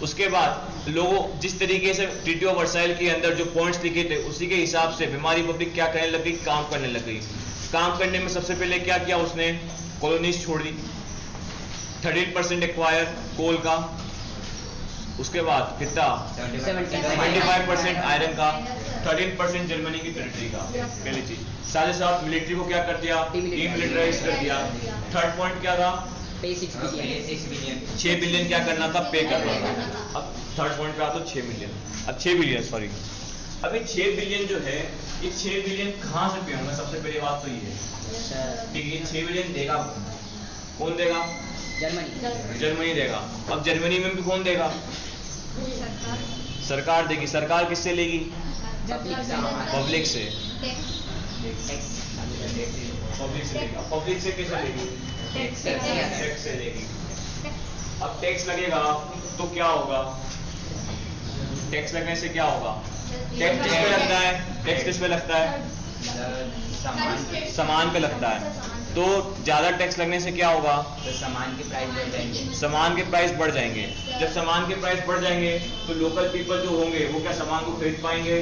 उसके बाद लोगों जिस तरीके से ट्रीटी ऑफ वर्साइल के अंदर जो पॉइंट्स लिखे थे उसी के हिसाब से वेमार रिपब्लिक क्या करने लगी? काम करने लग गई। काम करने में सबसे पहले क्या किया उसने? कॉलोनीज छोड़ दी। 13% एक्वायर कोल का, उसके बाद कितना 75% आयरन का, 13% जर्मनी की टेरिटरी का, पहली चीज। साथ ही साथ मिलिट्री को क्या कर दिया, डीमिलिटराइज कर दिया। थर्ड पॉइंट क्या था, 6 बिलियन क्या करना था, पे करना था। अब थर्ड पॉइंट पे आता 6 बिलियन, अब 6 बिलियन सॉरी, अभी 6 बिलियन जो है ये 6 बिलियन कहाँ से पे होंगे, सबसे पहली बात तो ये है, ठीक है। ये 6 बिलियन देगा कौन देगा, जर्मनी देगा। अब जर्मनी में भी कौन देगा, सरकार देगी। सरकार किससे लेगी, पब्लिक से। पब्लिक से लेगा, पब्लिक से कैसे लेगी, टैक्स से लेगी। अब टैक्स लगेगा तो क्या होगा, टैक्स लगने से क्या होगा, टैक्स किस पे लगता है, टैक्स किस पे लगता है, सामान पे लगता है। तो ज्यादा टैक्स लगने से क्या होगा, तो सामान के प्राइस बढ़ जाएंगे, सामान के प्राइस बढ़ जाएंगे। जब सामान के प्राइस बढ़ जाएंगे तो लोकल पीपल जो होंगे वो क्या सामान को खरीद पाएंगे,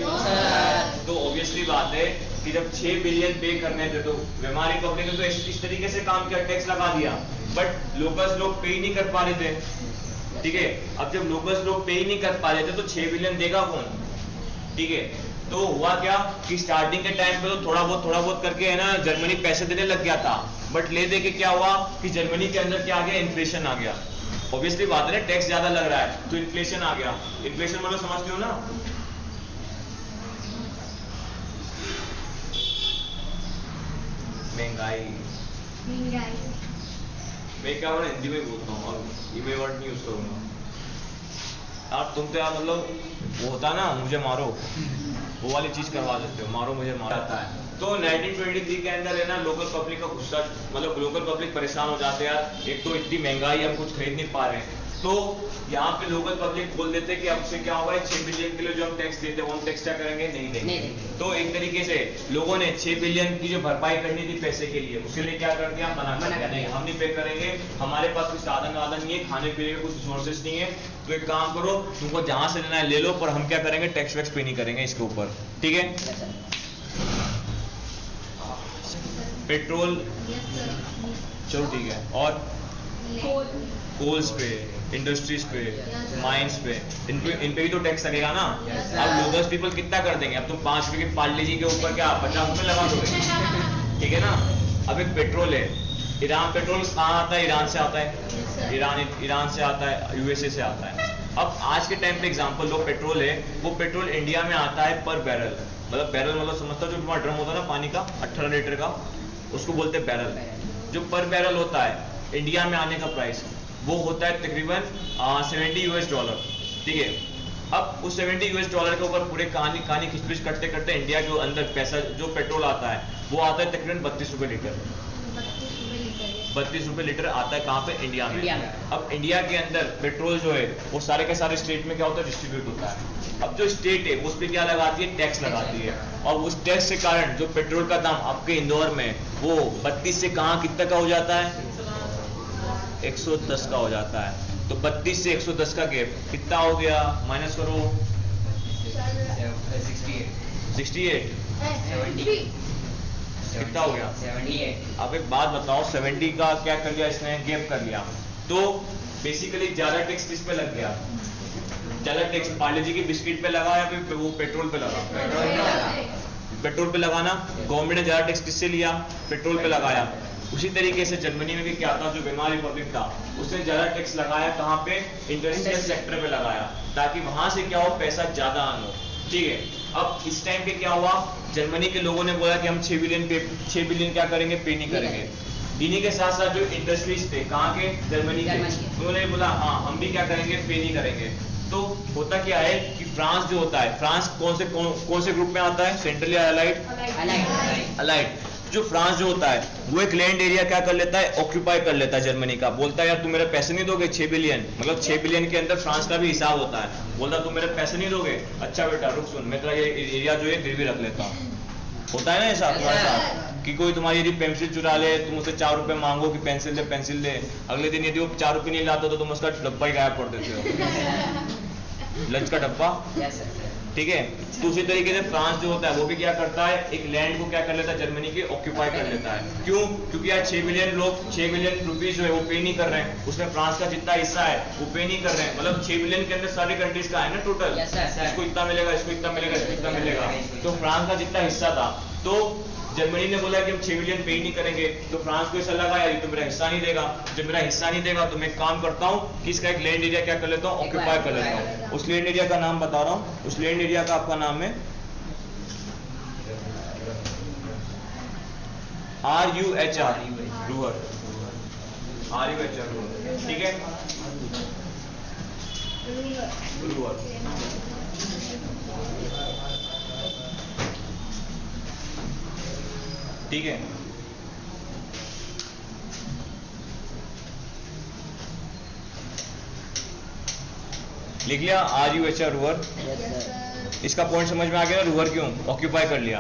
तो ऑब्वियसली बात है कि जब 6 बिलियन पे करने थे तो हमारी पब्लिक ने तो इस तरीके से काम किया, टैक्स लगा दिया, बट लोकल्स लोग पे ही नहीं कर पा रहे थे, ठीक है। अब जब लोकल्स लोग पे ही नहीं कर पा रहे थे तो 6 बिलियन देगा कौन, ठीक है। तो हुआ क्या कि स्टार्टिंग के टाइम पे तो थोड़ा बहुत करके है ना जर्मनी पैसे देने लग गया था, बट ले दे के क्या हुआ कि जर्मनी के अंदर क्या आ गया, इन्फ्लेशन आ गया। ऑब्वियसली बात है, टैक्स ज्यादा लग रहा है तो इन्फ्लेशन आ गया। इन्फ्लेशन मतलब समझते हो ना, महंगाई। मैं क्या बोला, हिंदी में बोलता हूँ और ये वर्ड नहीं यूज करूंगा। यार तुम तो यार मतलब वो होता ना मुझे मारो, वो वाली चीज करवा देते हो, मारो मुझे मारता है। तो 1923 के अंदर है ना लोकल पब्लिक का गुस्सा, मतलब लोकल पब्लिक परेशान हो जाते हैं यार, एक तो इतनी महंगाई हम कुछ खरीद नहीं पा रहे हैं। तो यहाँ पे लोकल पब्लिक बोल देते कि अब से क्या होगा, 6 बिलियन के लिए जो हम टैक्स देते हैं वो हम टैक्स क्या करेंगे, नहीं देंगे। तो एक तरीके से लोगों ने 6 बिलियन की जो भरपाई करनी थी पैसे के लिए, उसके लिए क्या कर दिया, मना कर दिया, नहीं हम नहीं पे करेंगे, हमारे पास कोई साधन वाधन नहीं है, खाने पीने के कुछ रिसोर्सेज नहीं है, तो एक काम करो तुमको जहां से लेना है ले लो, पर हम क्या करेंगे, टैक्स वैक्स पे नहीं करेंगे इसके ऊपर, ठीक है। पेट्रोल चलो ठीक है, और कोल्स पे, इंडस्ट्रीज पे, माइंस पे, इन पे भी तो टैक्स लगेगा ना। अब लोकल पीपल कितना कर देंगे, अब तुम 5 रुपए की पार्ले जी के ऊपर क्या 50 रुपए लगा दोगे, ठीक है ना। अब एक पेट्रोल है, ईरान पेट्रोल कहाँ आता है, ईरान से आता है, ईरान से आता है, यूएसए से आता है। अब आज के टाइम पे एग्जांपल लो, पेट्रोल है, वो पेट्रोल इंडिया में आता है पर बैरल, मतलब बैरल मतलब समझता जो तुम्हारा ड्रम होता है ना पानी का 18 लीटर का, उसको बोलते हैं बैरल। जो पर बैरल होता है इंडिया में आने का प्राइस वो होता है तकरीबन $70, ठीक है। अब उस $70 के ऊपर पूरे कहानी खिचपिच करते करते इंडिया के अंदर पैसा जो पेट्रोल आता है वो आता है तकरीबन 32 रुपए लीटर, 32 रुपए लीटर आता है कहाँ पे, इंडिया में। अब इंडिया के अंदर पेट्रोल जो है वो सारे के सारे स्टेट में क्या होता है, डिस्ट्रीब्यूट होता है। अब जो स्टेट है उस पर क्या लगाती है, टैक्स लगाती है, और उस टैक्स के कारण जो पेट्रोल का दाम आपके इंदौर में वो 32 से कहाँ कितना का हो जाता है, 110 का हो जाता है। तो 32 से 110 का गैप कितना हो गया, माइनस करो 68 कितना हो गया, 78। अब एक बात बताओ, 70 का क्या कर लिया इसने, गैप कर लिया। तो बेसिकली ज्यादा टैक्स किस पे लग गया, ज्यादा टैक्स पार्ले जी की बिस्किट पे लगा या फिर वो पेट्रोल पे लगा, पेट्रोल पे लगाना। गवर्नमेंट ने ज्यादा टैक्स किससे लिया, पेट्रोल पे लगाया। उसी तरीके से जर्मनी में भी क्या था, जो बीमार रिपब्लिक था उसने ज्यादा टैक्स लगाया कहाँ पे, इंडस्ट्रियल सेक्टर पे लगाया, ताकि वहां से क्या हो, पैसा ज्यादा आना, ठीक है। अब इस टाइम पे क्या हुआ, जर्मनी के लोगों ने बोला कि हम 6 बिलियन क्या करेंगे, पे नहीं करेंगे। इन्हीं के साथ साथ जो इंडस्ट्रीज थे कहाँ के, जर्मनी के, उन्होंने बोला हाँ हम भी क्या करेंगे, पे नहीं करेंगे। तो होता क्या है कि फ्रांस जो होता है, फ्रांस कौन से ग्रुप में आता है, सेंट्रल या अलाइड। जो फ्रांस जो होता है वो एक लैंड एरिया क्या कर लेता है, ऑक्यूपाई कर लेता है जर्मनी का। बोलता है यार तुम मेरे पैसे नहीं दोगे, 6 बिलियन, मतलब 6 बिलियन के अंदर फ्रांस का भी हिसाब होता है। बोलता तुम मेरे पैसे नहीं दोगे, अच्छा बेटा रुक सुन, मैं तेरा ये एरिया जो है गिरवी रख लेता हूँ। होता है ना ऐसा तुम्हारे साथ कि कोई तुम्हारी यदि पेंसिल चुरा ले, तुम उसे 4 रुपए मांगो कि पेंसिल दे, अगले दिन यदि वो 4 रुपए नहीं लाता तो तुम उसका डब्बा ही गायब कर देते हो, लंच का डब्बा। ठीक है। तो उसी तरीके से फ्रांस जो होता है वो भी क्या करता है, एक लैंड को क्या कर लेता है, जर्मनी के ऑक्यूपाई कर लेता है। क्यों? क्योंकि यार 6 बिलियन लोग 6 बिलियन रुपीज जो है वो पे नहीं कर रहे हैं, उसमें फ्रांस का जितना हिस्सा है वो पे नहीं कर रहे हैं। मतलब 6 बिलियन के अंदर सारी कंट्रीज का है ना टोटल, इसको इतना मिलेगा, इसको इतना मिलेगा, इसको इतना मिलेगा। तो फ्रांस का जितना हिस्सा था, तो जर्मनी ने बोला कि हम 6 बिलियन पे ही नहीं करेंगे। तो फ्रांस को ऐसा लगा यार ये तो मेरा हिस्सा नहीं देगा, जब मेरा हिस्सा नहीं देगा तो मैं काम करता हूँ कि इसका एक लैंड एरिया क्या कर लेता हूँ, ऑक्यूपाई कर लेता हूँ। उस लैंड एरिया का नाम बता रहा हूँ, उस लैंड एरिया का आपका नाम है RUHR, रूअर, RUHR, ठीक है, रूअर। ठीक है, लिख लिया RUHR, रूअर। इसका पॉइंट समझ में आ गया ना, रूअर क्यों ऑक्यूपाई कर लिया।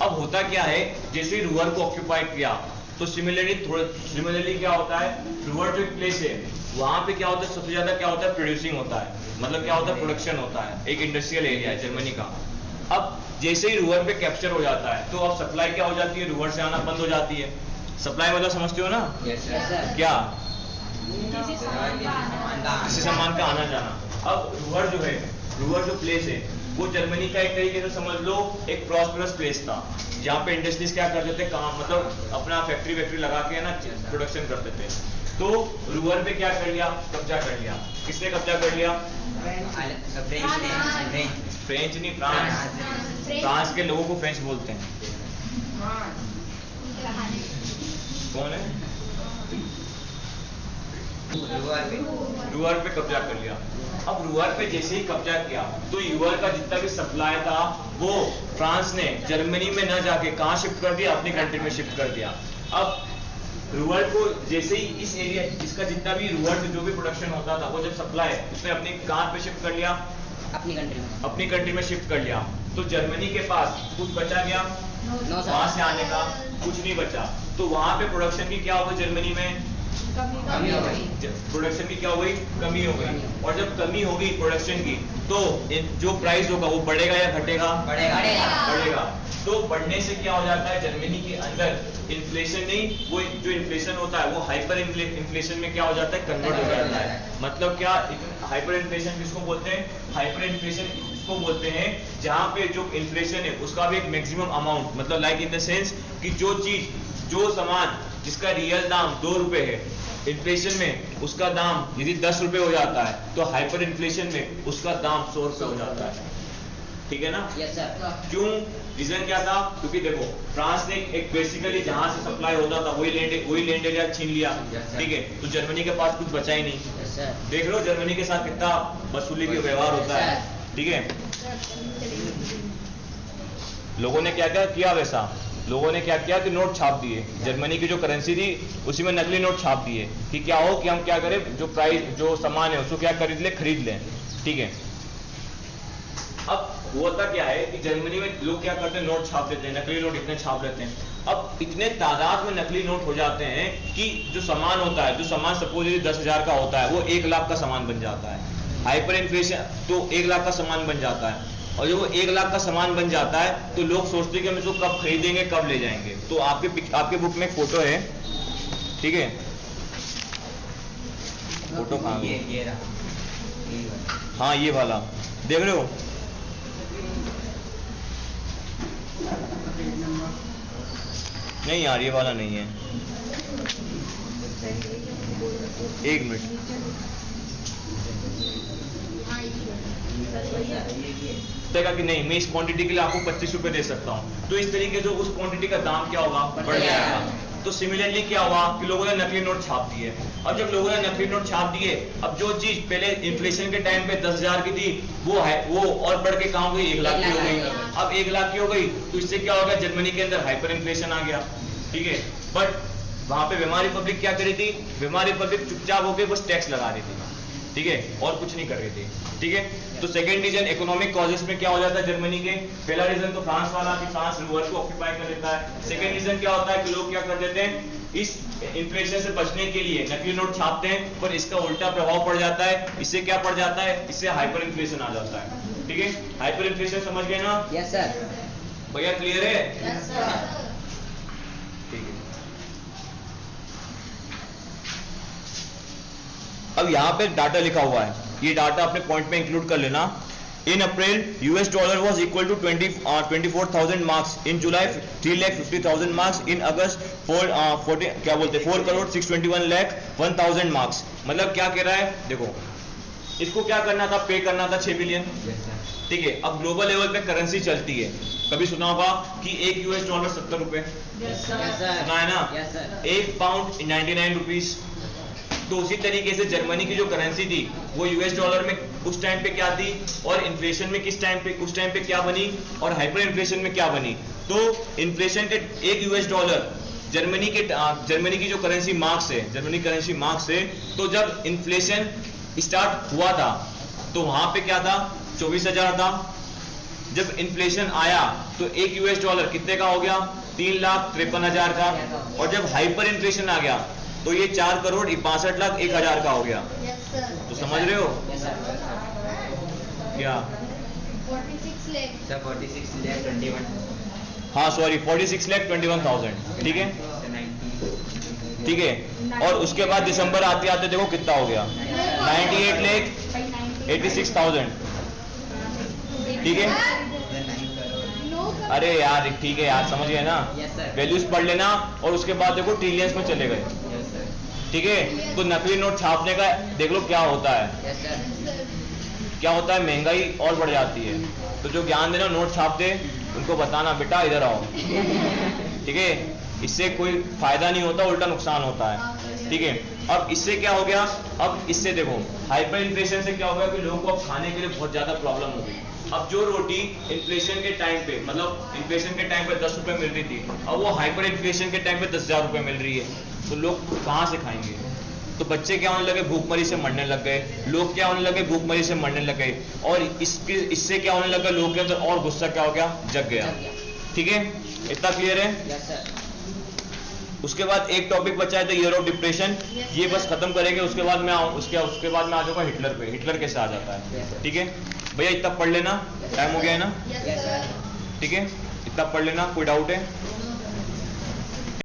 अब होता क्या है, जैसे ही रूअर को ऑक्यूपाई किया तो सिमिलरली क्या होता है, रूअर जो एक प्लेस है वहां पे क्या होता है, सबसे ज्यादा क्या होता है, प्रोड्यूसिंग होता है, मतलब क्या होता है, प्रोडक्शन होता है, एक इंडस्ट्रियल एरिया है जर्मनी का। अब जैसे ही रूअर पे कैप्चर हो जाता है तो अब सप्लाई क्या हो जाती है, रूअर से आना बंद हो जाती है। सप्लाई मतलब समझते हो ना, क्या, किसी सामान का आना जाना। अब रूअर जो है, रूअर जो प्लेस है वो जर्मनी का एक तरीके से समझ लो एक प्रॉस्परस प्लेस था, जहाँ पे इंडस्ट्रीज क्या करते थे, काम मतलब अपना फैक्ट्री लगा के ना प्रोडक्शन करते थे। तो रूअर पे क्या कर लिया, कब्जा कर लिया। किसने कब्जा कर लिया, फ्रेंच नहीं, फ्रांस। फ्रांस के लोगों को फ्रेंच बोलते हैं। कौन है, रूअर पे कब्जा कर लिया। अब रूअर पे जैसे ही कब्जा किया तो रूअर का जितना भी सप्लाई था वो फ्रांस ने जर्मनी में न जाके कहां शिफ्ट कर दिया, अपनी कंट्री में शिफ्ट कर दिया। अब रूअर को जैसे ही इस एरिया, इसका जितना भी रूअर से जो भी प्रोडक्शन होता था वो जब सप्लाई उसने अपनी कहां पे शिफ्ट कर लिया, अपनी कंट्री में शिफ्ट कर लिया। तो जर्मनी के पास कुछ बचा गया वहां से आने का, कुछ नहीं बचा। तो वहां पे प्रोडक्शन की क्या हो गई, जर्मनी में कमी हो गई, प्रोडक्शन की क्या हो गई, कमी हो गई। और जब कमी होगी प्रोडक्शन की तो जो प्राइस होगा वो बढ़ेगा या घटेगा, बढ़ेगा। तो बढ़ने से क्या हो जाता है, जर्मनी के अंदर इन्फ्लेशन नहीं, वो जो इन्फ्लेशन होता है वो हाइपर इन्फ्लेशन में क्या हो जाता है, कन्वर्ट हो जाता है। मतलब क्या, हाइपर इन्फ्लेशन किसको बोलते हैं, हाइपर इन्फ्लेशन इसको बोलते हैं जहां पे जो इन्फ्लेशन है उसका भी एक मैक्सिमम अमाउंट, मतलब लाइक इन द सेंस कि जो चीज, जो सामान जिसका रियल दाम 2 रुपए है, इन्फ्लेशन में उसका दाम यदि 10 रुपए हो जाता है तो हाइपर इन्फ्लेशन में उसका दाम 100 रुपए हो जाता है। ठीक है ना, क्यों, रीजन क्या था, क्योंकि देखो फ्रांस ने एक बेसिकली जहां से सप्लाई होता था वही लैंड एरिया छीन लिया। ठीक है, तो जर्मनी के पास कुछ बचा ही नहीं। देख लो जर्मनी के साथ कितना वसूली का व्यवहार होता है। ठीक है, लोगों ने क्या क्या किया, वैसा लोगों ने क्या किया कि नोट छाप दिए, जर्मनी की जो करेंसी थी उसी में नकली नोट छाप दिए कि क्या हो कि हम क्या करें, जो प्राइस, जो सामान है उसको क्या खरीद लें। ठीक है, अब होता क्या है कि जर्मनी में लोग क्या करते हैं, नोट छाप देते हैं, नकली नोट इतने छाप लेते हैं। अब इतने तादाद में नकली नोट हो जाते हैं कि जो सामान होता है, जो सामान सपोज 10,000 का होता है वो 1 लाख का सामान बन जाता है। हाइपर इन्फ्लेशन तो 1 लाख का सामान बन जाता है, और जब वो 1 लाख का सामान बन जाता है तो लोग सोचते हैं कि हम इसको कब खरीदेंगे, कब ले जाएंगे। तो आपके बुक में एक फोटो है, ठीक है, फोटो कहाँ है, हाँ ये वाला देख रहे हो, नहीं यार ये वाला नहीं है, एक मिनट, कि नहीं मैं इस क्वांटिटी के लिए आपको 25 रुपए दे सकता हूं, तो इस तरीके से उस क्वांटिटी का दाम क्या होगा, बढ़ जाएगा। तो सिमिलरली क्या हुआ कि लोगों ने नकली नोट छाप दिए। अब जब लोगों ने नकली नोट छाप दिए, अब जो चीज पहले इन्फ्लेशन के टाइम पे 10,000 की थी वो और बढ़ के कहां हो गई, 1 लाख की हो गई। अब 1 लाख की हो गई तो इससे क्या हो गया, जर्मनी के अंदर हाइपर इन्फ्लेशन आ गया। ठीक है, बट वहां पे वेमार रिपब्लिक क्या करी थी, वेमार रिपब्लिक चुपचाप होकर बस टैक्स लगा रही थी। ठीक है, और कुछ नहीं कर रही थी। ठीक है, तो सेकंड रीजन इकोनॉमिक कॉजेस में क्या हो जाता है जर्मनी के, पहला रीजन तो फ्रांस वाला कि फ्रांस रूअर को ऑक्यूपाई कर लेता है। सेकंड रीजन क्या होता है कि लोग क्या कर देते हैं, इस इन्फ्लेशन से बचने के लिए नकली नोट छापते हैं, पर इसका उल्टा प्रभाव पड़ जाता है। इससे क्या पड़ जाता है? इससे हाइपर इन्फ्लेशन आ जाता है। ठीक है, हाइपर इन्फ्लेशन समझ गए ना? Yes sir. भैया क्लियर है? Yes sir. ठीक है। अब यहाँ पे डाटा लिखा हुआ है, ये डाटा अपने पॉइंट में इंक्लूड कर लेना। In April, US dollar was equal to 24,000 marks. In July, 3,50,000 marks. In August, 4 crore 621 lakh 1,000 marks. मतलब क्या कह रहा है? देखो, इसको क्या करना था? पे करना था 6 बिलियन। ठीक है, अब ग्लोबल लेवल पे करेंसी चलती है। कभी सुना होगा कि एक US डॉलर 70 रुपए, सुना है ना? एक पाउंड 99 रुपीज। तो उसी तरीके से जर्मनी की जो करेंसी थी वो यूएस डॉलर में उस टाइम पे क्या थी, और इन्फ्लेशन में किस टाइम पे, उस टाइम पे क्या बनी, और हाइपर इन्फ्लेशन में क्या बनी। तो इन्फ्लेशन के एक यूएस डॉलर जर्मनी की जो करेंसी मार्क्स है, जर्मनी करेंसी मार्क्स है, तो जब इन्फ्लेशन स्टार्ट हुआ था तो वहां पे क्या था? 24,000 था। जब इन्फ्लेशन आया तो एक यूएस डॉलर कितने का हो गया? 3,53,000 का। और जब हाइपर इन्फ्लेशन आ गया तो ये 4 करोड़ 62 लाख 1,000 का हो गया। तो समझ रहे हो क्या? 46 लाख। सर 46 लाख 21। हाँ सॉरी, 46 लाख 21,000। ठीक है, ठीक है। और उसके बाद दिसंबर आते आते देखो कितना हो गया? 98 लाख 86,000। ठीक है, अरे यार ठीक है यार, समझ गए ना? वैल्यूज पढ़ लेना और उसके बाद देखो ट्रिलियंस में चले गए। ठीक है, तो नकली नोट छापने का देख लो क्या होता है। क्या होता है? महंगाई और बढ़ जाती है। तो जो ज्ञान देना नोट छाप दे उनको बताना बेटा इधर आओ। ठीक है, इससे कोई फायदा नहीं होता, उल्टा नुकसान होता है। ठीक है, अब इससे क्या हो गया? अब इससे देखो हाइपर इन्फ्लेशन से क्या हो गया कि लोगों को अब खाने के लिए बहुत ज्यादा प्रॉब्लम हो गई। अब जो रोटी इन्फ्लेशन के टाइम पे, मतलब इन्फ्लेशन के टाइम पे 10 रुपए मिल रही थी, अब वो हाइपर इन्फ्लेशन के टाइम पे 10,000 रुपए मिल रही है। तो लोग कहाँ से खाएंगे? तो बच्चे क्या होने लगे? भूखमरी से मरने लग गए। लोग क्या होने लगे? भूखमरी से मरने लग गए। और इससे क्या होने लगा? लोग के अंदर और गुस्सा क्या हो गया? जग गया। ठीक है, इतना क्लियर है? उसके बाद एक टॉपिक बचा है द ईयर ऑफ डिप्रेशन, ये बस खत्म करेंगे। उसके बाद मैं उसके बाद मैं आ जाऊंगा हिटलर पे। हिटलर कैसे आ जाता है? ठीक है भैया, इतना पढ़ लेना, टाइम हो गया है ना? ठीक है, इतना पढ़ लेना। कोई डाउट है?